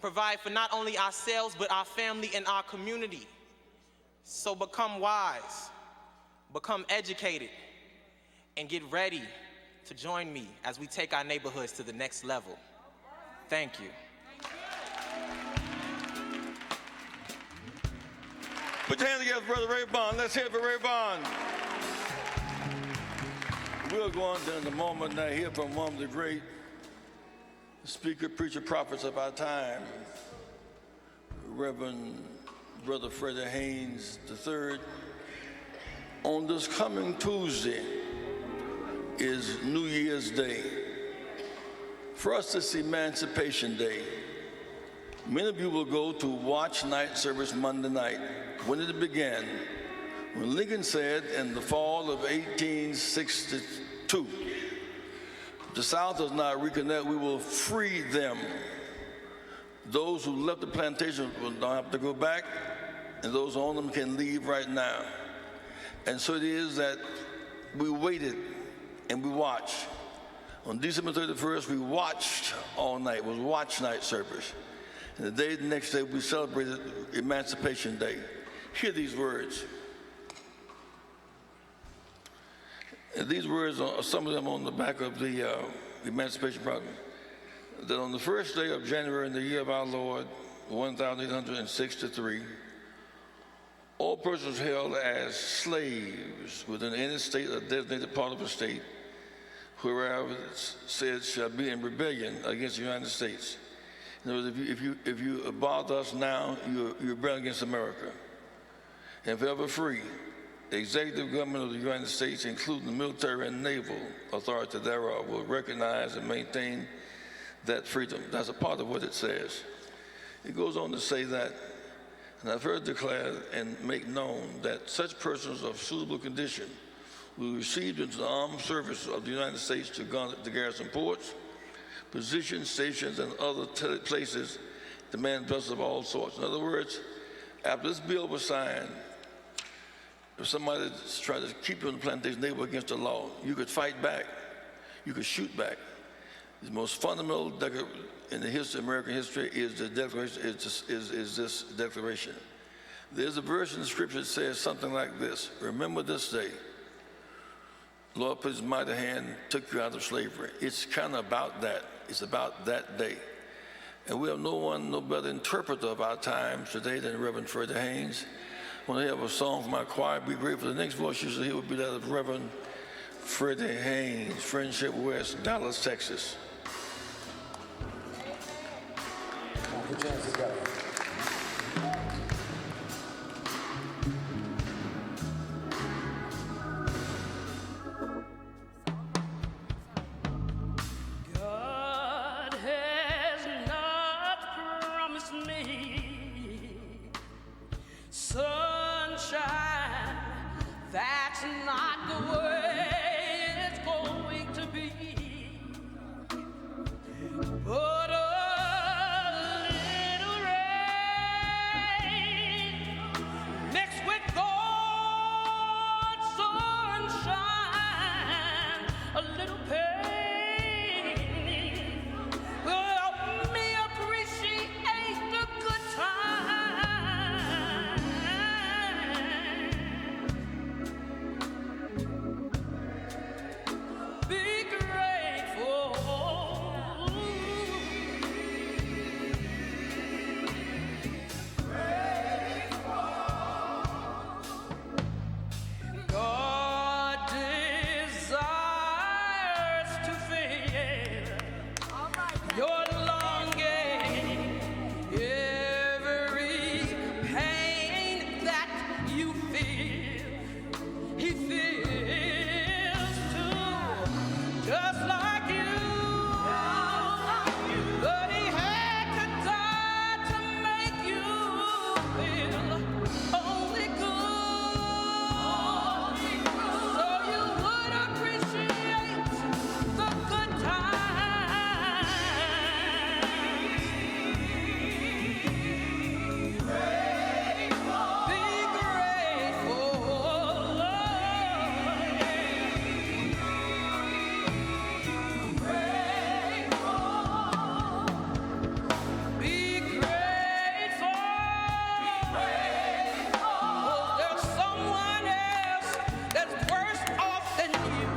provide for not only ourselves, but our family and our community. So become wise, become educated, and get ready to join me as we take our neighborhoods to the next level. Thank you. Put your hands together, Brother Rayvon. Let's hear it for Rayvon. We'll go on to in a moment now hear from one of the great speaker, preacher, prophets of our time, Reverend Brother Freddie Haynes III. On this coming Tuesday is New Year's Day. For us, it's Emancipation Day. Many of you will go to watch night service Monday night. When did it begin? When Lincoln said in the fall of 1862, the South does not reconnect, we will free them. Those who left the plantation don't have to go back, and those who own them can leave right now. And so it is that we waited and we watched. On December 31st, we watched all night. It was watch night service. And the next day, we celebrated Emancipation Day. Hear these words. And these words are some of them on the back of the Emancipation Proclamation. That on the first day of January in the year of our Lord, 1863, all persons held as slaves within any state or designated part of a state, wherever said shall be in rebellion against the United States. In other words, if you bother us now, you're rebelling against America. And if ever free, the executive government of the United States, including the military and naval authority thereof, will recognize and maintain that freedom. That's a part of what it says. It goes on to say that, and I've heard declared and make known that such persons of suitable condition will be received into the armed service of the United States to garrison ports, positions, stations, and other places demand vessels of all sorts. In other words, after this bill was signed, if somebody tried to keep you on the plantation, they were against the law. You could fight back. You could shoot back. The most fundamental in the history of American history is the declaration. Is this declaration? There's a verse in the scripture that says something like this: "Remember this day, Lord put his mighty hand, took you out of slavery." It's kind of about that. It's about that day. And we have no better interpreter of our times today than Reverend Freddie Haynes. When I have a song for my choir, be grateful. The next voice you should hear would be that of Reverend Freddie Haynes, Friendship West, Dallas, Texas. Put your hands together. God has not promised me sunshine. That's not the way it's going to be. But a little rain mixed with God's sunshine, a little pain will help me appreciate the good time. Be grateful. God desires to feel your longing, every pain that you feel, He feels too, just like you. But He had to die to make you feel only good, so you would appreciate the good times. Be grateful. There's someone else that's worse off than you.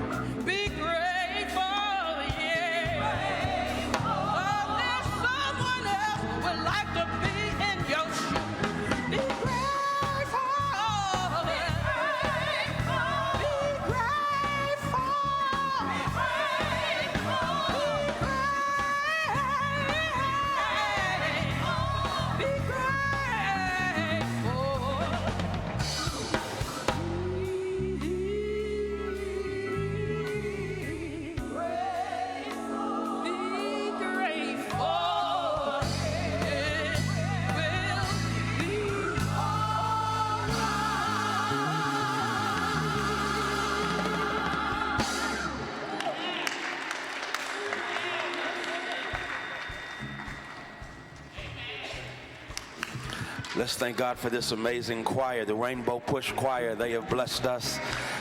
Be grateful, yeah. There's someone else would like to be in your shoes. Be grateful. Be grateful. Be grateful. Let's thank God for this amazing choir, the Rainbow Push Choir. They have blessed us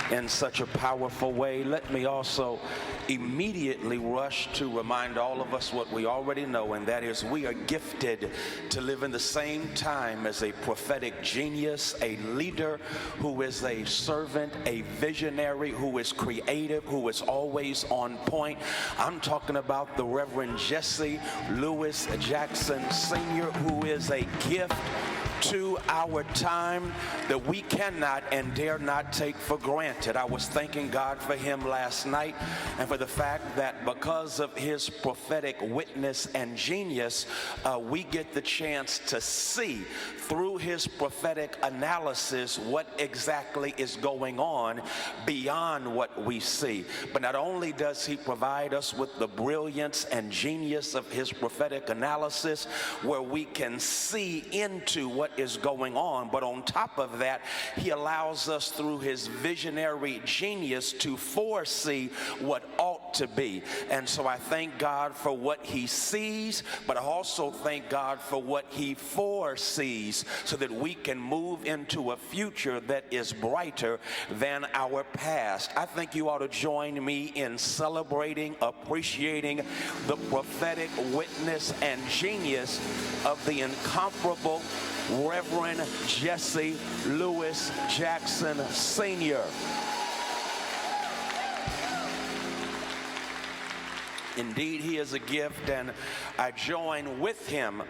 in such a powerful way. Let me also immediately rush to remind all of us what we already know, and that is we are gifted to live in the same time as a prophetic genius, a leader who is a servant, a visionary, who is creative, who is always on point. I'm talking about the Reverend Jesse Louis Jackson Sr., who is a gift to our time that we cannot and dare not take for granted. I was thanking God for him last night and for the fact that because of his prophetic witness and genius, we get the chance to see through his prophetic analysis what exactly is going on beyond what we see. But not only does he provide us with the brilliance and genius of his prophetic analysis where we can see into what is going on, but on top of that, he allows us through his visionary genius to foresee what ought to be. And so I thank God for what he sees, but I also thank God for what he foresees so that we can move into a future that is brighter than our past. I think you ought to join me in celebrating, appreciating the prophetic witness and genius of the incomparable Reverend Jesse Louis Jackson Sr. Indeed, he is a gift, and I join with him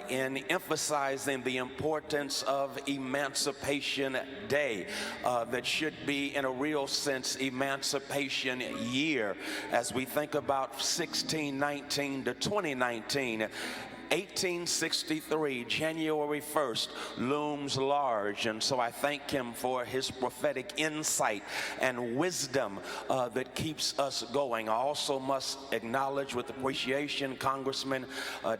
in emphasizing the importance of Emancipation Day. That should be, in a real sense, Emancipation Year, as we think about 1619 to 2019. 1863, January 1st, looms large, and so I thank him for his prophetic insight and wisdom that keeps us going. I also must acknowledge with appreciation Congressman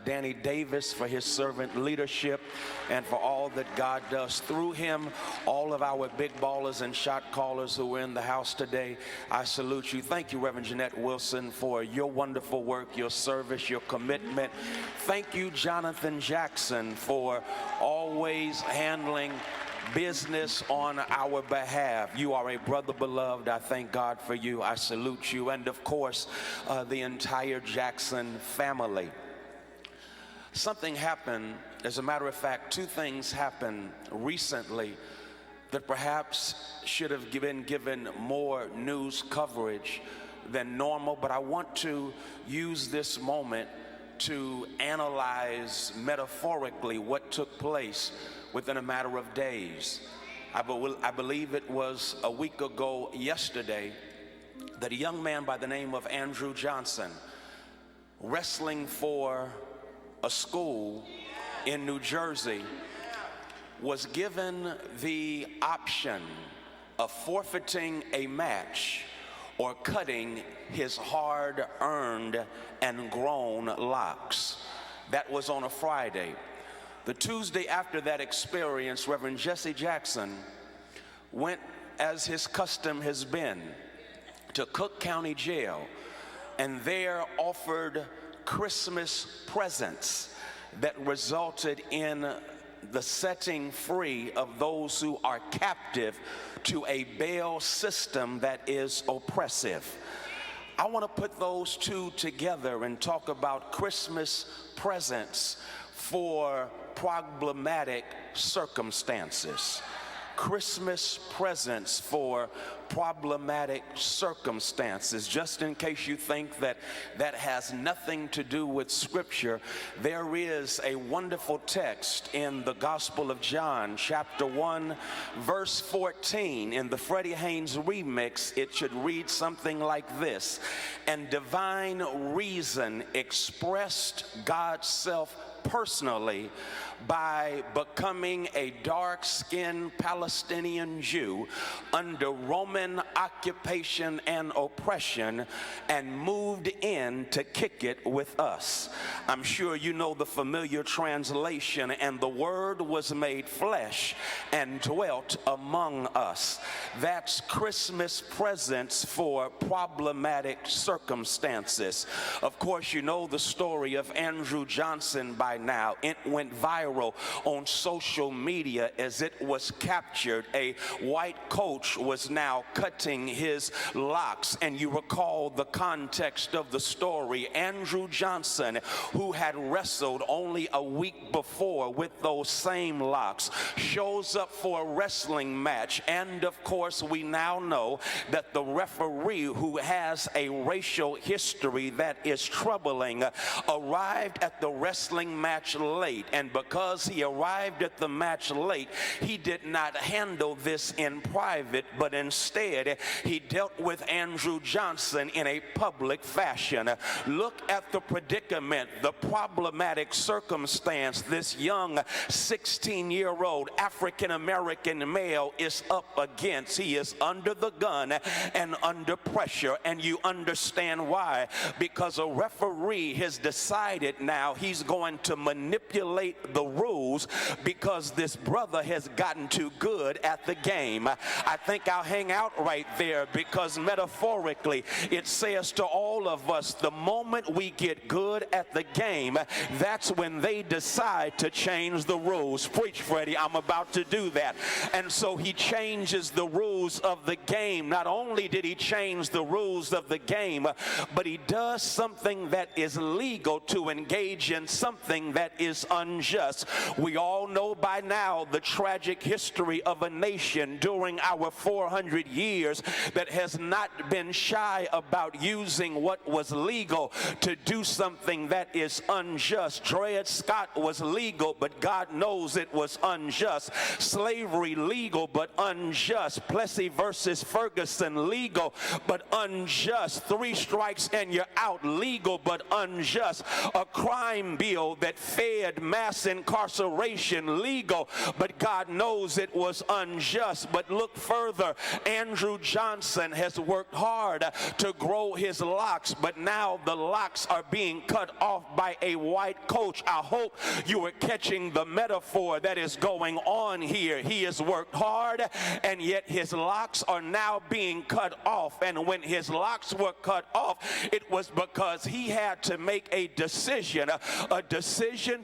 Danny Davis for his servant leadership and for all that God does through him. All of our big ballers and shot callers who are in the house today, I salute you. Thank you, Reverend Jeanette Wilson, for your wonderful work, your service, your commitment. Thank you, Jonathan Jackson, for always handling business on our behalf. You are a brother beloved. I thank God for you. I salute you. And of course, the entire Jackson family. Something happened, as a matter of fact, two things happened recently that perhaps should have been given more news coverage than normal, but I want to use this moment to analyze metaphorically what took place within a matter of days. I believe it was a week ago yesterday that a young man by the name of Andrew Johnson, wrestling for a school in New Jersey, was given the option of forfeiting a match or cutting his hard-earned and grown locks. That was on a Friday. The Tuesday after that experience, Reverend Jesse Jackson went, as his custom has been, to Cook County Jail, and there offered Christmas presents that resulted in the setting free of those who are captive to a bail system that is oppressive. I want to put those two together and talk about Christmas presents for problematic circumstances. Christmas presents for problematic circumstances. Just in case you think that that has nothing to do with Scripture, there is a wonderful text in the Gospel of John, chapter 1, verse 14. In the Freddie Haynes remix, it should read something like this: "And divine reason expressed God's self personally by becoming a dark-skinned Palestinian Jew under Roman occupation and oppression, and moved in to kick it with us." I'm sure you know the familiar translation, "And the Word was made flesh and dwelt among us." That's Christmas presents for problematic circumstances. Of course, you know the story of Andrew Johnson by now. It went viral on social media as it was captured. A white coach was now cutting his locks, and you recall the context of the story. Andrew Johnson, who had wrestled only a week before with those same locks, shows up for a wrestling match, and of course we now know that the referee, who has a racial history that is troubling, arrived at the wrestling match late, and because he arrived at the match late, he did not handle this in private, but instead he dealt with Andrew Johnson in a public fashion. Look at the predicament, the problematic circumstance this young 16-year-old African-American male is up against. He is under the gun and under pressure, and you understand why. Because a referee has decided now he's going to manipulate the rules because this brother has gotten too good at the game. I think I'll hang out right there, because metaphorically it says to all of us, the moment we get good at the game, that's when they decide to change the rules. Preach, Freddie, I'm about to do that. And so he changes the rules of the game. Not only did he change the rules of the game, but he does something that is legal to engage in something that is unjust. unjust. We all know by now the tragic history of a nation during our 400 years that has not been shy about using what was legal to do something that is unjust. Dred Scott was legal, but God knows it was unjust. Slavery legal, but unjust. Plessy versus Ferguson legal, but unjust. 3 strikes and you're out, legal, but unjust. A crime bill that fed mass incarceration, legal, but God knows it was unjust. But look further. Andrew Johnson has worked hard to grow his locks, but now the locks are being cut off by a white coach. I hope you are catching the metaphor that is going on here. He has worked hard, and yet his locks are now being cut off. And when his locks were cut off, it was because he had to make a decision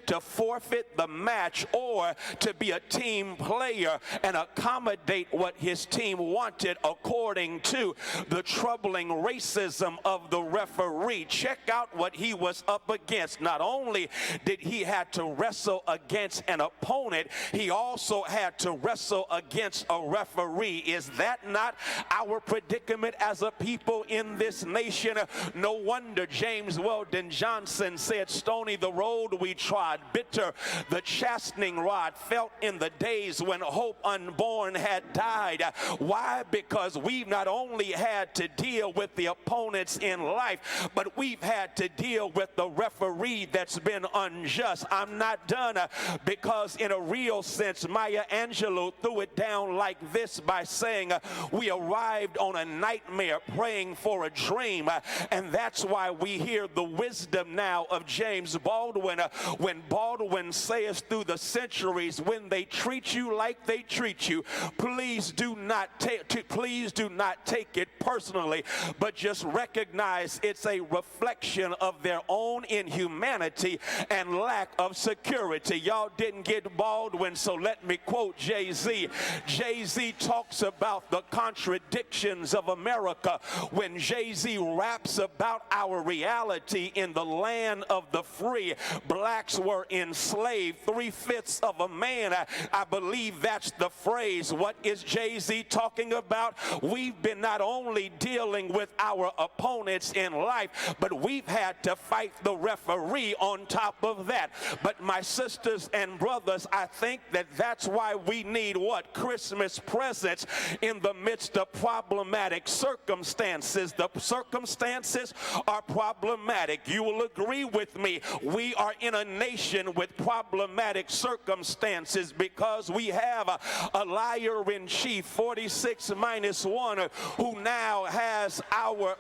to forfeit the match or to be a team player and accommodate what his team wanted according to the troubling racism of the referee. Check out what he was up against. Not only did he have to wrestle against an opponent, he also had to wrestle against a referee. Is that not our predicament as a people in this nation? No wonder James Weldon Johnson said, "Stony the road we trod, bitter the chastening rod, felt in the days when hope unborn had died." Why? Because we've not only had to deal with the opponents in life, but we've had to deal with the referee that's been unjust. I'm not done, because in a real sense, Maya Angelou threw it down like this by saying, we arrived on a nightmare praying for a dream. And that's why we hear the wisdom now of James Baldwin, when Baldwin says through the centuries, when they treat you like they treat you, please do not take it personally, but just recognize it's a reflection of their own inhumanity and lack of security. Y'all didn't get Baldwin, so let me quote Jay-Z. Jay-Z talks about the contradictions of America when Jay-Z raps about our reality in the land of the free. Blacks were enslaved, 3/5 of a man. I believe that's the phrase. What is Jay-Z talking about? We've been not only dealing with our opponents in life, but we've had to fight the referee on top of that. But my sisters and brothers, I think that that's why we need what? Christmas presents in the midst of problematic circumstances. The circumstances are problematic. You will agree with me. We are in a nation with problematic circumstances because we have a liar-in-chief, 46-1, who now has our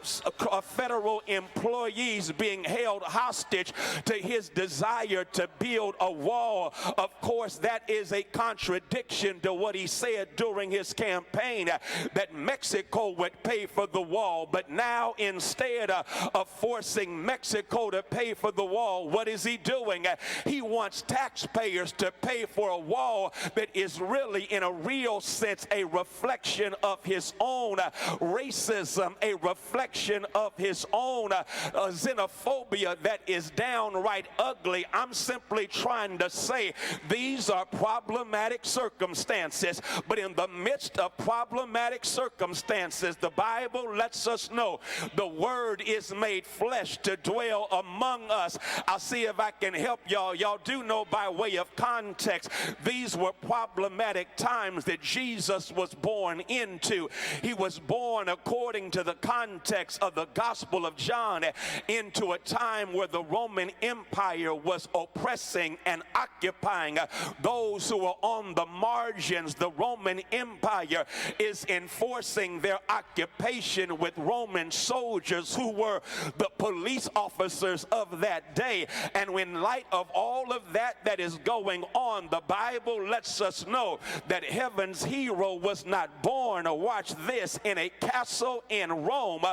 federal employees being held hostage to his desire to build a wall. Of course, that is a contradiction to what he said during his campaign, that Mexico would pay for the wall. But now, instead of forcing Mexico to pay for the wall, what is he doing? He wants taxpayers to pay for a wall that is really, in a real sense, a reflection of his own racism, a reflection of his own xenophobia that is downright ugly. I'm simply trying to say these are problematic circumstances, but in the midst of problematic circumstances, the Bible lets us know the Word is made flesh to dwell among us. I'll see if I can help y'all. Y'all do know by way of context, these were problematic times that Jesus was born into. He was born, according to the context of the Gospel of John, into a time where the Roman Empire was oppressing and occupying those who were on the margins. The Roman Empire is enforcing their occupation with Roman soldiers who were the police officers of that day. And in light of all of that is going on, the Bible lets us know that heaven's hero was not born, watch this, in a castle in in Rome,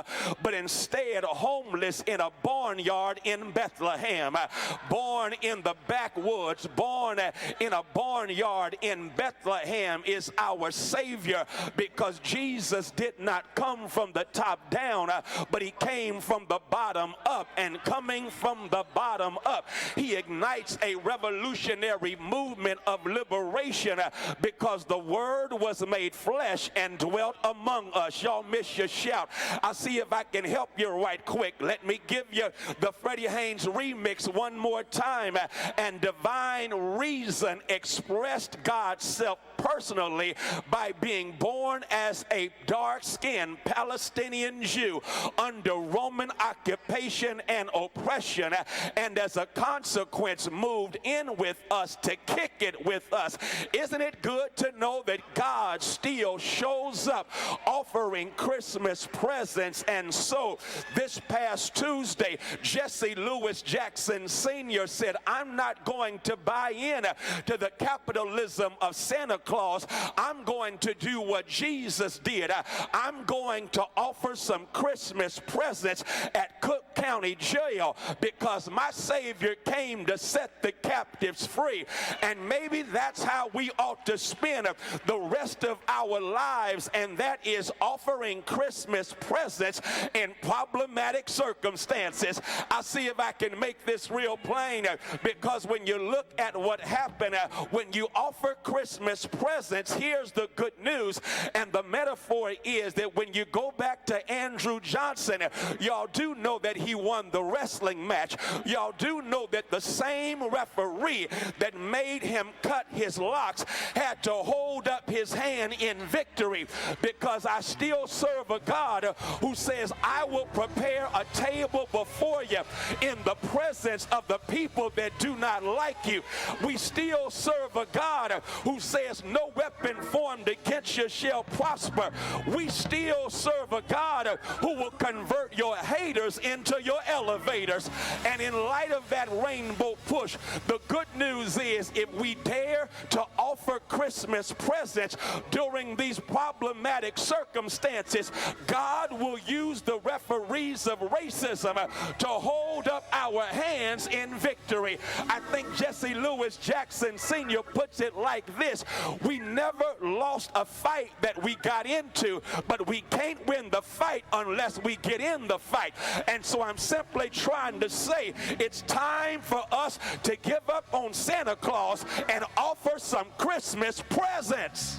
but instead homeless in a barnyard in Bethlehem. Born in the backwoods, born in a barnyard in Bethlehem is our Savior, because Jesus did not come from the top down, but he came from the bottom up. And coming from the bottom up, he ignites a revolutionary movement of liberation, because the Word was made flesh and dwelt among us. Y'all miss your shout. I'll see if I can help you right quick. Let me give you the Freddie Haynes remix one more time. And divine reason expressed God's self personally by being born as a dark-skinned Palestinian Jew under Roman occupation and oppression, and as a consequence moved in with us to kick it with us. Isn't it good to know that God still shows up offering Christmas presents? And so this past Tuesday, Jesse Louis Jackson Sr. said, I'm not going to buy in to the capitalism of Santa Claus. I'm going to do what Jesus did. I'm going to offer some Christmas presents at Cook County Jail, because my Savior came to set the captives free. And maybe that's how we ought to spend the rest of our lives, and that is offering Christmas presents in problematic circumstances. I'll see if I can make this real plain, because when you look at what happened when you offer Christmas presents, here's the good news. And the metaphor is that when you go back to Andrew Johnson, y'all do know that he won the wrestling match. Y'all do know that the same referee that made him cut his locks had to hold up his hand in victory, because I still serve a God who says, I will prepare a table before you in the presence of the people that do not like you. We still serve a God who says, no weapon formed against you shall prosper. We still serve a God who will convert your haters into your elevators. And in light of that rainbow push, the good news is, if we dare to offer Christmas presents during these problematic circumstances, God will use the referees of racism to hold up our hands in victory. I think Jesse Louis Jackson Sr. puts it like this: we never lost a fight that we got into, but we can't win the fight unless we get in the fight. And so I'm simply trying to say, it's time for us to give up on Santa Claus and offer some Christmas presents.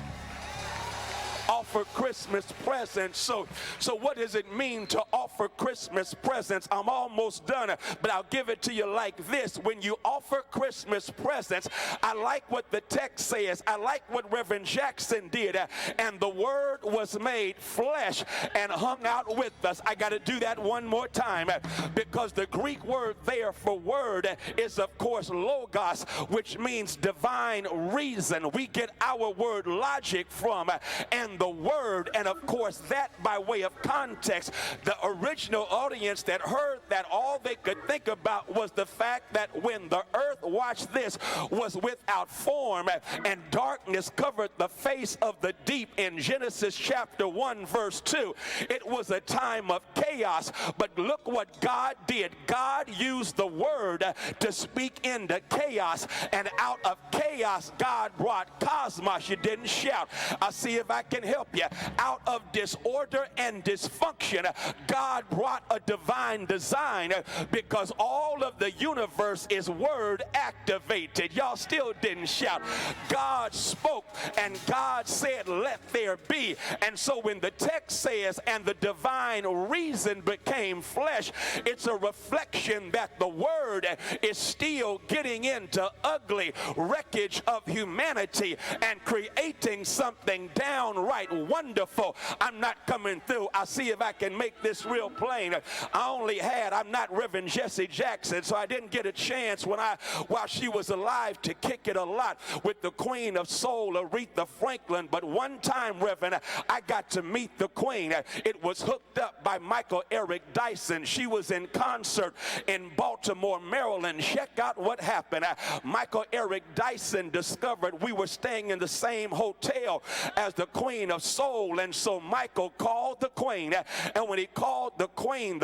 Offer Christmas presents. So what does it mean to offer Christmas presents? I'm almost done, but I'll give it to you like this. When you offer Christmas presents, I like what the text says. I like what Reverend Jackson did. And the Word was made flesh and hung out with us. I got to do that one more time, because the Greek word there for word is, of course, logos, which means divine reason. We get our word logic from, and the Word, and of course that by way of context. The original audience that heard that, all they could think about was the fact that when the earth, watch this, was without form and darkness covered the face of the deep in Genesis chapter 1 verse 2, it was a time of chaos. But look what God did. God used the Word to speak into chaos, and out of chaos God brought cosmos. You didn't shout. I'll see if I can help you. Out of disorder and dysfunction, God brought a divine design, because all of the universe is Word activated. Y'all still didn't shout. God spoke and God said, let there be. And so when the text says, and the divine reason became flesh, it's a reflection that the Word is still getting into ugly wreckage of humanity and creating something downright wonderful. I'm not coming through. I'll see if I can make this real plain. I'm not Reverend Jesse Jackson, so I didn't get a chance while she was alive to kick it a lot with the Queen of Soul, Aretha Franklin. But one time, Reverend, I got to meet the Queen. It was hooked up by Michael Eric Dyson. She was in concert in Baltimore, Maryland. Check out what happened. Michael Eric Dyson discovered we were staying in the same hotel as the Queen queen of soul. And so Michael called the queen. And when he called the queen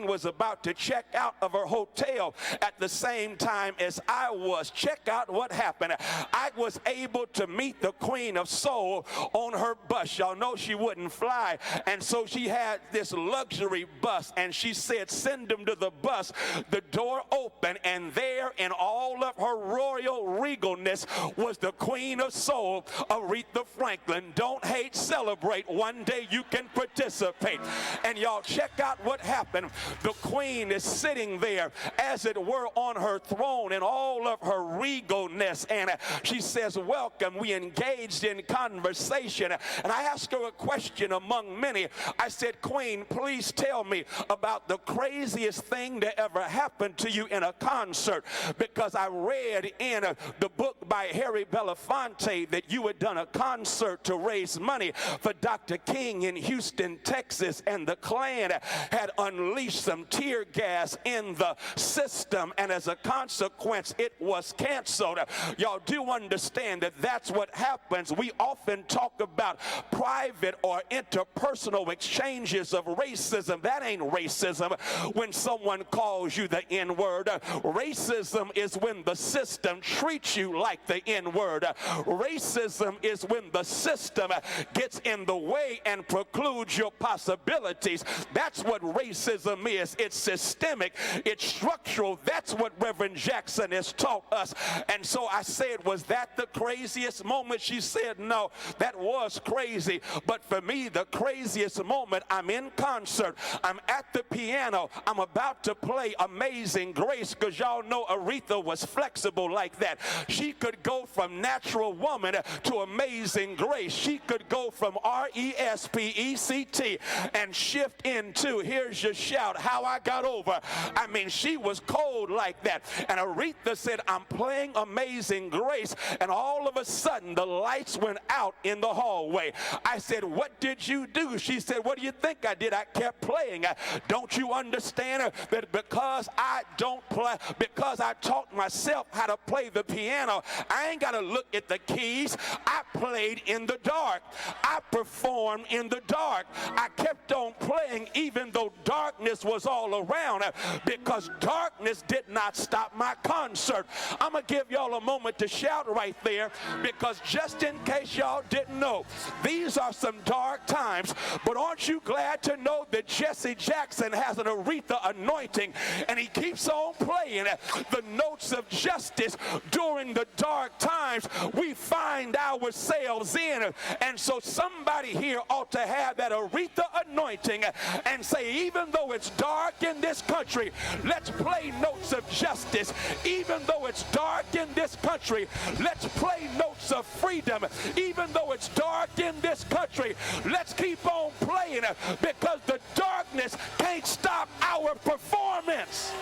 was about to check out of her hotel at the same time as I was. Check out what happened. I was able to meet the queen of soul on her bus. Y'all know she wouldn't fly. And so she had this luxury bus. And she said, send them to the bus. The door opened, and there in all of her royal regalness was the queen of soul, Aretha Franklin. Don't hate, celebrate. One day you can participate. And y'all, check out what happened. The queen is sitting there, as it were, on her throne in all of her regalness. And she says, welcome. We engaged in conversation. And I asked her a question among many. I said, Queen, please tell me about the craziest thing that ever happened to you in a concert, because I read in the book by Harry Belafonte that you had done a concert to raise money for Dr. King in Houston, Texas, and the Klan had unleashed some tear gas in the system, and as a consequence it was canceled. Y'all do understand that that's what happens. We often talk about private or interpersonal exchanges of racism. That ain't racism when someone calls you the N-word. Racism is when the system treats you like the N-word. Racism is when the system gets in the way and precludes your possibilities. That's what racism is. It's systemic. It's structural. That's what Reverend Jackson has taught us. And so I said, was that the craziest moment? She said, no, that was crazy. But for me, the craziest moment, I'm in concert. I'm at the piano. I'm about to play Amazing Grace, because y'all know Aretha was flexible like that. She could go from Natural Woman to Amazing Grace. She could go from R-E-S-P-E-C-T and shift into, here's your shout, How I Got Over. I mean, she was cold like that. And Aretha said, I'm playing Amazing Grace, and all of a sudden the lights went out in the hallway. I said, what did you do? She said, what do you think I did? I kept playing. Don't you understand that because I don't play, because I taught myself how to play the piano, I ain't got to look at the keys. I played in the dark. I performed in the dark. I kept on playing even though darkness was all around, because darkness did not stop my concert. I'm going to give y'all a moment to shout right there, because just in case y'all didn't know, these are some dark times. But aren't you glad to know that Jesse Jackson has an Aretha anointing, and he keeps on playing the notes of justice during the dark times we find ourselves in. And so somebody here ought to have that Aretha anointing and say, even though it's dark in this country, let's play notes of justice. Even though it's dark in this country, let's play notes of freedom. Even though it's dark in this country, let's keep on playing, because the darkness can't stop our performance.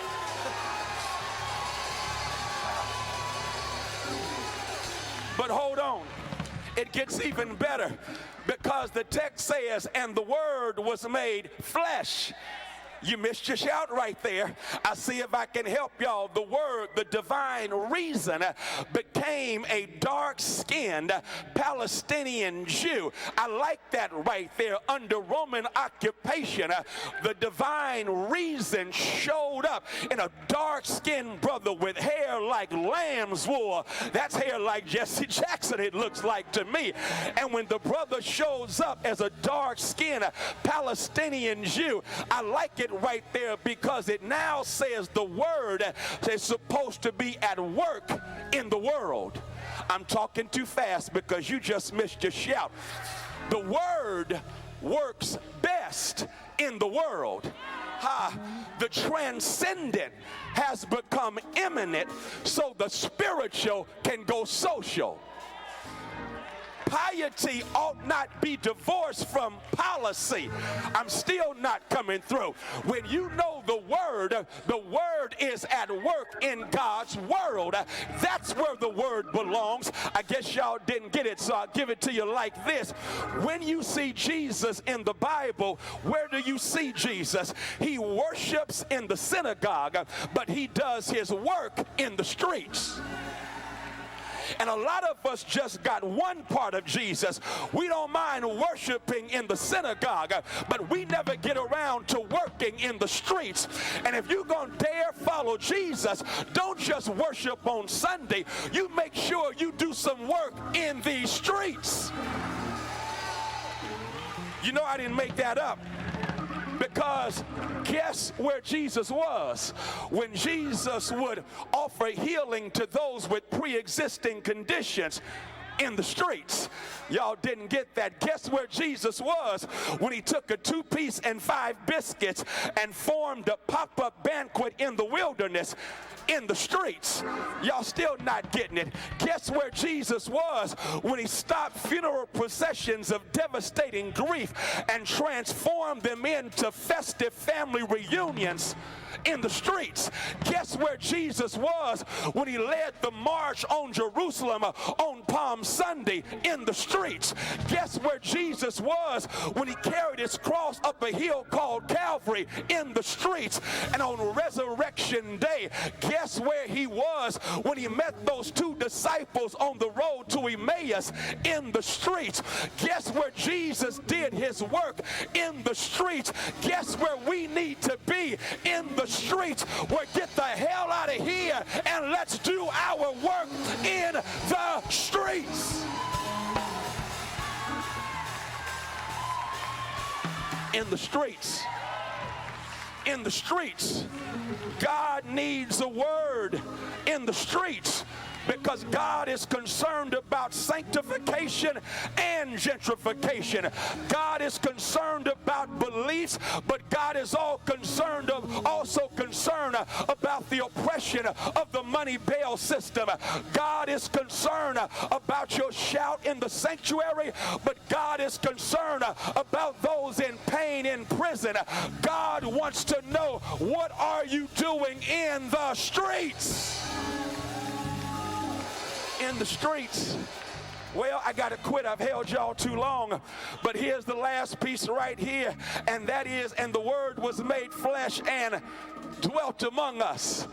But hold on, it gets even better, because the text says, and the Word was made flesh. You missed your shout right there. I see if I can help y'all. The Word, the divine reason, became a dark-skinned Palestinian Jew. I like that right there. Under Roman occupation, the divine reason showed up in a dark-skinned brother with hair like lamb's wool. That's hair like Jesse Jackson, it looks like to me. And when the brother shows up as a dark-skinned Palestinian Jew, I like it right there, because it now says the Word is supposed to be at work in the world. I'm talking too fast because you just missed your shout. The Word works best in the world. The transcendent has become imminent, so the spiritual can go social. Piety ought not be divorced from policy. I'm still not coming through. When you know the Word is at work in God's world. That's where the Word belongs. I guess y'all didn't get it, so I'll give it to you like this. When you see Jesus in the Bible, where do you see Jesus? He worships in the synagogue, but he does his work in the streets. And a lot of us just got one part of Jesus. We don't mind worshiping in the synagogue, but we never get around to working in the streets. And if you're going to dare follow Jesus, don't just worship on Sunday. You make sure you do some work in these streets. You know, I didn't make that up. Because guess where Jesus was when Jesus would offer healing to those with pre-existing conditions? In the streets. Y'all didn't get that. Guess where Jesus was when he took a 2-piece and 5 biscuits and formed a pop-up banquet in the wilderness? In the streets. Y'all still not getting it. Guess where Jesus was when he stopped funeral processions of devastating grief and transformed them into festive family reunions? In the streets. Guess where Jesus was when he led the march on Jerusalem on Palm Sunday? In the streets. Guess where Jesus was when he carried his cross up a hill called Calvary? In the streets. And on Resurrection Day, guess where he was when he met those 2 disciples on the road to Emmaus? In the streets. Guess where Jesus did his work? In the streets. Guess where we need to be? In the streets. Where get the hell out of here and let's do our work in the streets. In the streets. In the streets. God needs a word in the streets. Because God is concerned about sanctification and gentrification. God is concerned about beliefs, but God is also concerned about the oppression of the money bail system. God is concerned about your shout in the sanctuary, but God is concerned about those in pain in prison. God wants to know, what are you doing in the streets? In the streets. Well, I gotta quit. I've held y'all too long. But here's the last piece right here, and that is, and the word was made flesh and dwelt among us.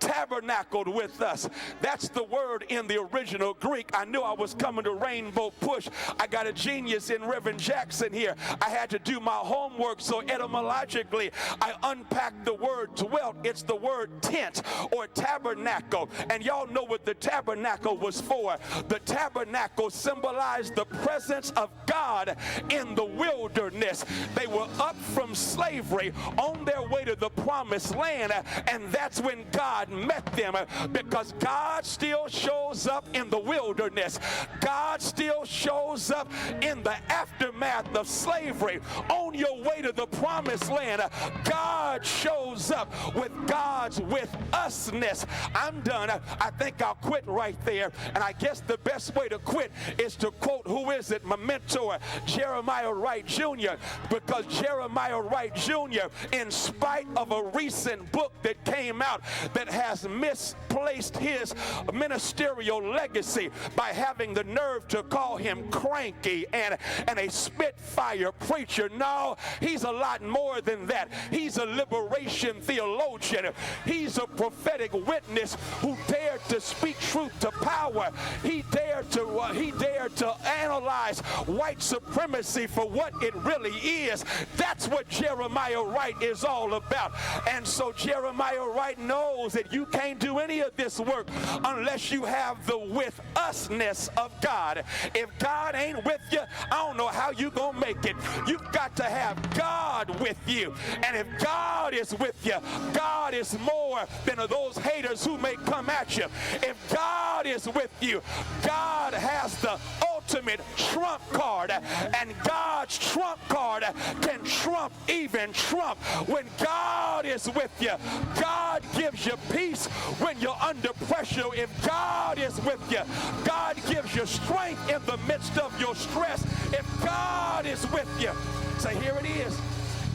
Tabernacled with us. That's the word in the original Greek. I knew I was coming to Rainbow Push. I got a genius in Reverend Jackson here. I had to do my homework, so etymologically I unpacked the word dwelt. It's the word tent or tabernacle. And y'all know what the tabernacle was for. The tabernacle symbolized the presence of God in the wilderness. They were up from slavery on their way to the promised land, and that's when God met them, because God still shows up in the wilderness. God still shows up in the aftermath of slavery. On your way to the promised land, God shows up with God's with usness. I'm done. I think I'll quit right there. And I guess the best way to quit is to quote, who is it? My mentor, Jeremiah Wright Jr. Because Jeremiah Wright Jr., in spite of a recent book that came out that has misplaced his ministerial legacy by having the nerve to call him cranky and a spitfire preacher. No, he's a lot more than that. He's a liberation theologian. He's a prophetic witness who dared to speak truth to power. He dared to analyze white supremacy for what it really is. That's what Jeremiah Wright is all about. And so Jeremiah Wright knows that you can't do any of this work unless you have the with usness of God. If God ain't with you, I don't know how you gonna make it. You've got to have God with you. And if God is with you, God is more than those haters who may come at you. If God is with you, God has the ultimate trump card, and God's trump card can trump even Trump. When God is with you, God gives you peace when you're under pressure. If God is with you, God gives you strength in the midst of your stress. If God is with you, so here it is.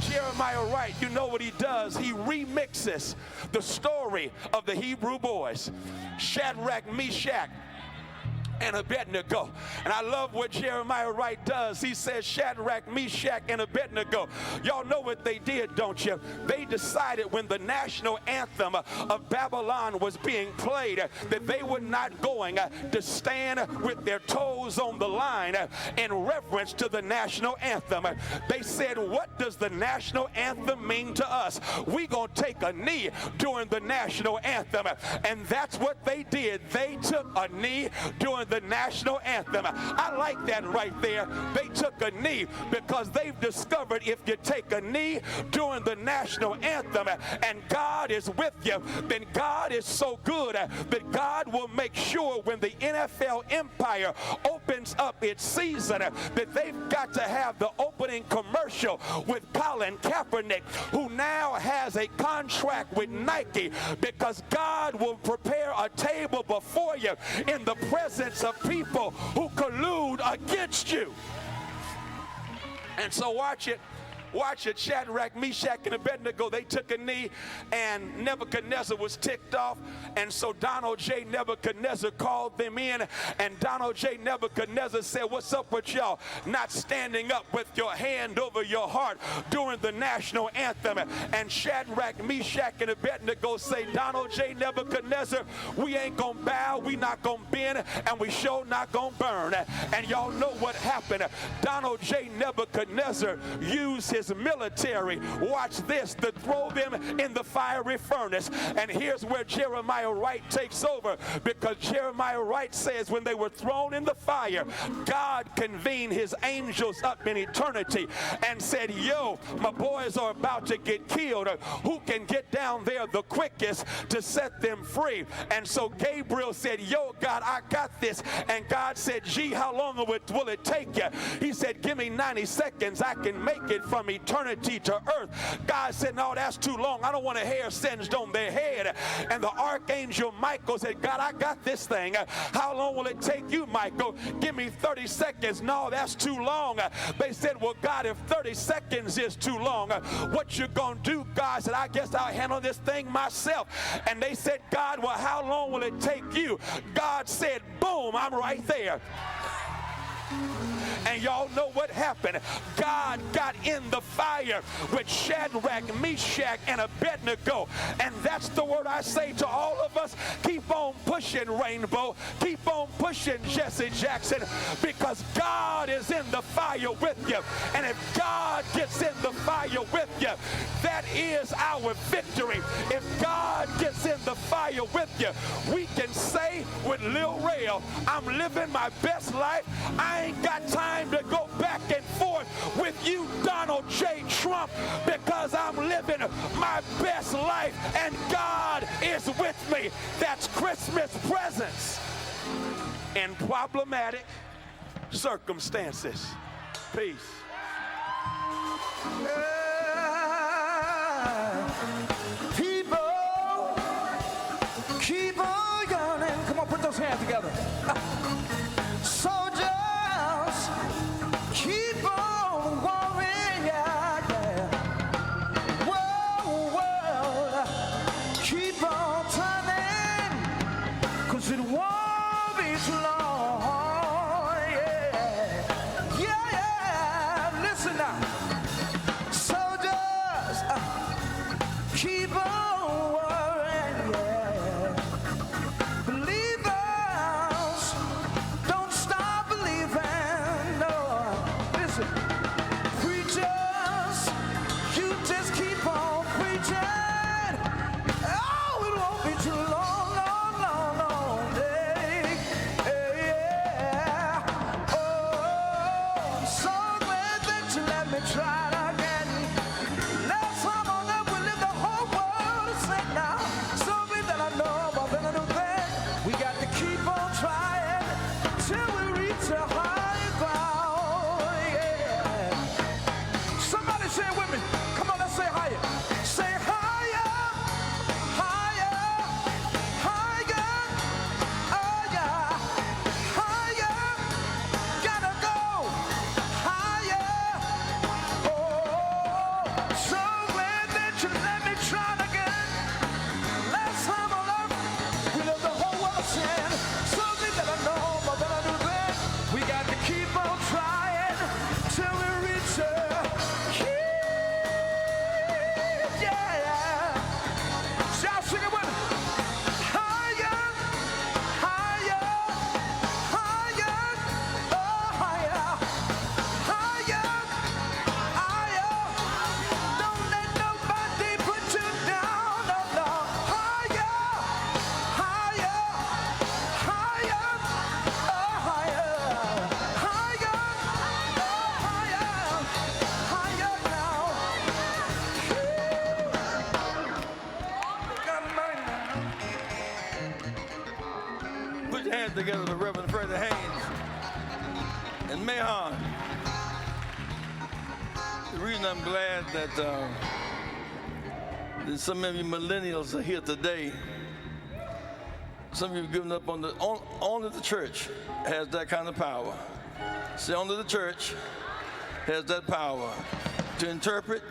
Jeremiah Wright, you know what he does? He remixes the story of the Hebrew boys, Shadrach, Meshach, and Abednego. And I love what Jeremiah Wright does. He says Shadrach, Meshach, and Abednego. Y'all know what they did, don't you? They decided when the national anthem of Babylon was being played that they were not going to stand with their toes on the line in reverence to the national anthem. They said, what does the national anthem mean to us? We're going to take a knee during the national anthem. And that's what they did. They took a knee during the national anthem. I like that right there. They took a knee because they've discovered if you take a knee during the national anthem and God is with you, then God is so good that God will make sure when the NFL empire opens up its season that they've got to have the opening commercial with Colin Kaepernick, who now has a contract with Nike, because God will prepare a table before you in the presence of people who collude against you. And so watch it. Watch it. Shadrach, Meshach, and Abednego, they took a knee, and Nebuchadnezzar was ticked off. And so Donald J. Nebuchadnezzar called them in, and Donald J. Nebuchadnezzar said, what's up with y'all not standing up with your hand over your heart during the national anthem? And Shadrach, Meshach, and Abednego say, Donald J. Nebuchadnezzar, we ain't gonna bow, we not gonna bend, and we sure not gonna burn. And y'all know what happened. Donald J. Nebuchadnezzar used his military, watch this, to throw them in the fiery furnace. And here's where Jeremiah Wright takes over, because Jeremiah Wright says when they were thrown in the fire, God convened his angels up in eternity and said, yo, my boys are about to get killed. Who can get down there the quickest to set them free? And so Gabriel said, yo, God, I got this. And God said, gee, how long will it take you? He said, give me 90 seconds. I can make it from eternity to earth. God said, no, that's too long. I don't want a hair singed on their head. And the archangel Michael said, God, I got this thing. How long will it take you, Michael? Give me 30 seconds. No, that's too long. They said, well, God, if 30 seconds is too long, what you gonna do? God said, I guess I'll handle this thing myself. And they said, God, well, how long will it take you? God said, boom, I'm right there. And y'all know what happened. God got in the fire with Shadrach, Meshach, and Abednego. And that's the word I say to all of us. Keep on pushing, Rainbow. Keep on pushing, Jesse Jackson, because God is in the fire with you. And if God gets in the fire with you, that is our victory. If God gets in the fire with you, we can say with Lil Rail, I'm living my best life. I ain't got time to go back and forth with you, Donald J. Trump, because I'm living my best life and God is with me. That's Christmas presents in problematic circumstances. Peace. People, keep on yawning. Come on, put those hands together. Soldiers, keep on warring, yeah, yeah. World, keep on turning, 'cause it won't be too long, yeah. Yeah, yeah, listen now. Soldiers, keep on warring, yeah. Believers, don't stop believing, no. Listen, preachers, you just keep on preaching. Oh, it won't be too long, long, long, long day. Yeah. Oh, I'm so glad that you let me try it again. Let's come on up, we live the whole world hand together for Reverend Freddie Haynes and Mahon. The reason I'm glad that some of you millennials are here today, some of you have given up on only the church has that kind of power. See, only the church has that power to interpret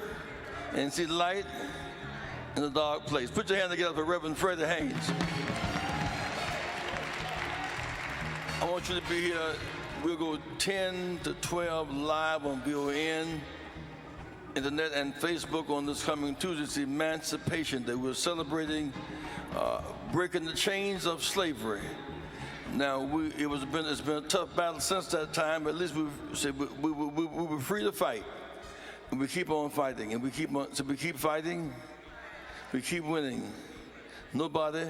and see the light in a dark place. Put your hand together for Reverend Freddie Haynes. I want you to be here. We'll go 10 to 12 live on VON, internet, and Facebook on this coming Tuesday. It's Emancipation Day. We're celebrating breaking the chains of slavery. Now, it's been a tough battle since that time, but at least we were free to fight. And we keep on fighting, and we keep fighting, we keep winning. Nobody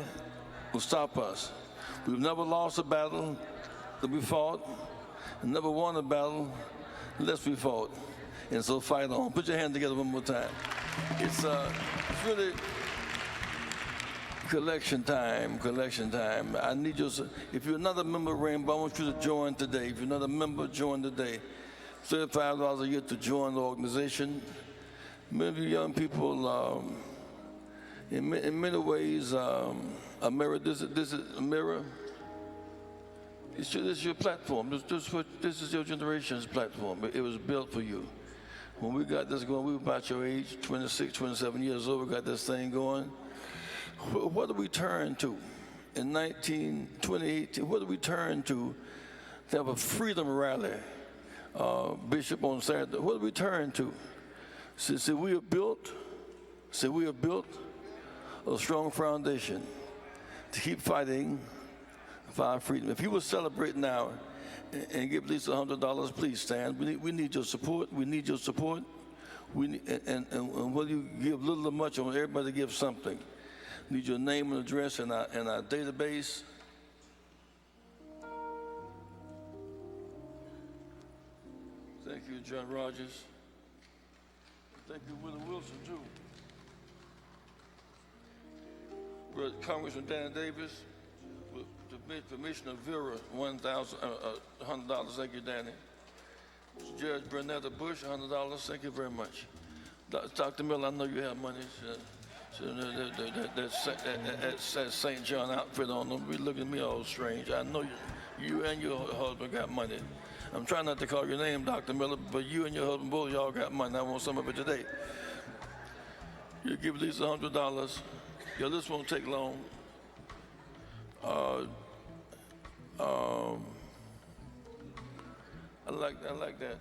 will stop us. We've never lost a battle that we fought, and never won a battle unless we fought. And so fight on. Put your hand together one more time. It's really collection time. I need you, if you're not a member of Rainbow, I want you to join today. If you're not a member, join today. $35 a year to join the organization. Many of you young people, in many ways, a mirror. This is a mirror. This is your platform. This is your generation's platform. It was built for you. When we got this going, we were about your age, 26, 27 years old. We got this thing going. What do we turn to? In 2018, what do we turn to have a freedom rally? Bishop on Saturday, what do we turn to? See, we have built a strong foundation to keep fighting for our freedom. If you will celebrate now and give at least $100, please stand. We need your support. We need your support. And whether you give little or much, I want everybody to give something. We need your name and address in our database. Thank you, John Rogers. Thank you, Willie Wilson, too. Brother Congressman Danny Davis, with the permission of Vera, $100. Thank you, Danny. Judge Bernetta Bush, $100. Thank you very much. Dr. Miller, I know you have money. That St. John outfit on them. Be looking at me all strange. I know you and your husband got money. I'm trying not to call your name, Dr. Miller, but you and your husband both y'all got money. I want some of it today. You give at least $100. Your list won't take long. I like that.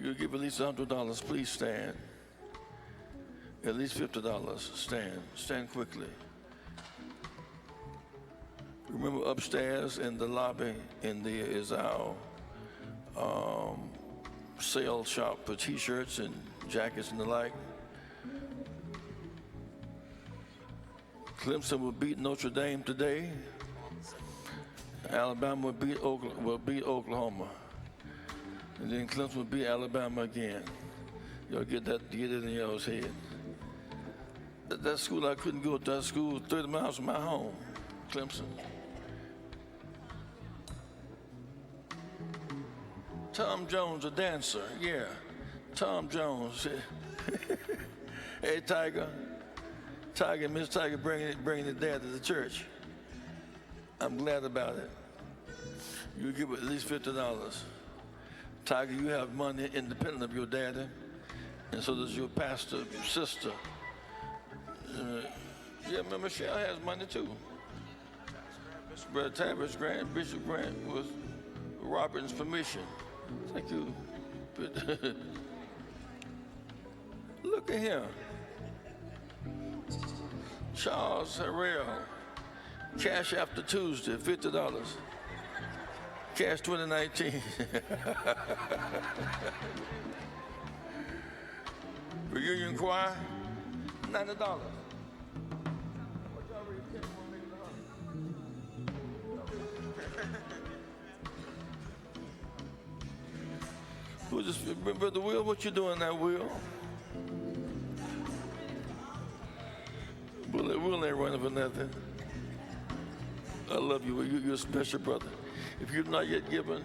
You give at least $100. Please stand. At least $50. Stand quickly. Remember, upstairs in the lobby in there is our sale shop for T-shirts and jackets and the like. Clemson will beat Notre Dame today. Alabama will beat Oklahoma. And then Clemson will beat Alabama again. Y'all get it in y'all's head. That school, I couldn't go to that school 30 miles from my home, Clemson. Tom Jones, a dancer, yeah. Tom Jones. Hey, Tiger, Miss Tiger bringing his dad to the church. I'm glad about it. You give at least $50. Tiger, you have money independent of your daddy, and so does your pastor, your sister. Yeah, Michelle has money too. Brother Tavis Grant, Bishop Grant, with Robert's permission. Thank you. Look at him. Charles Harrell, cash after Tuesday, $50. Cash 2019. Reunion choir, $90. Who's this, Brother Will? What you doing now, Will? Will ain't running for nothing. I love you. You're a special brother. If you're not yet given,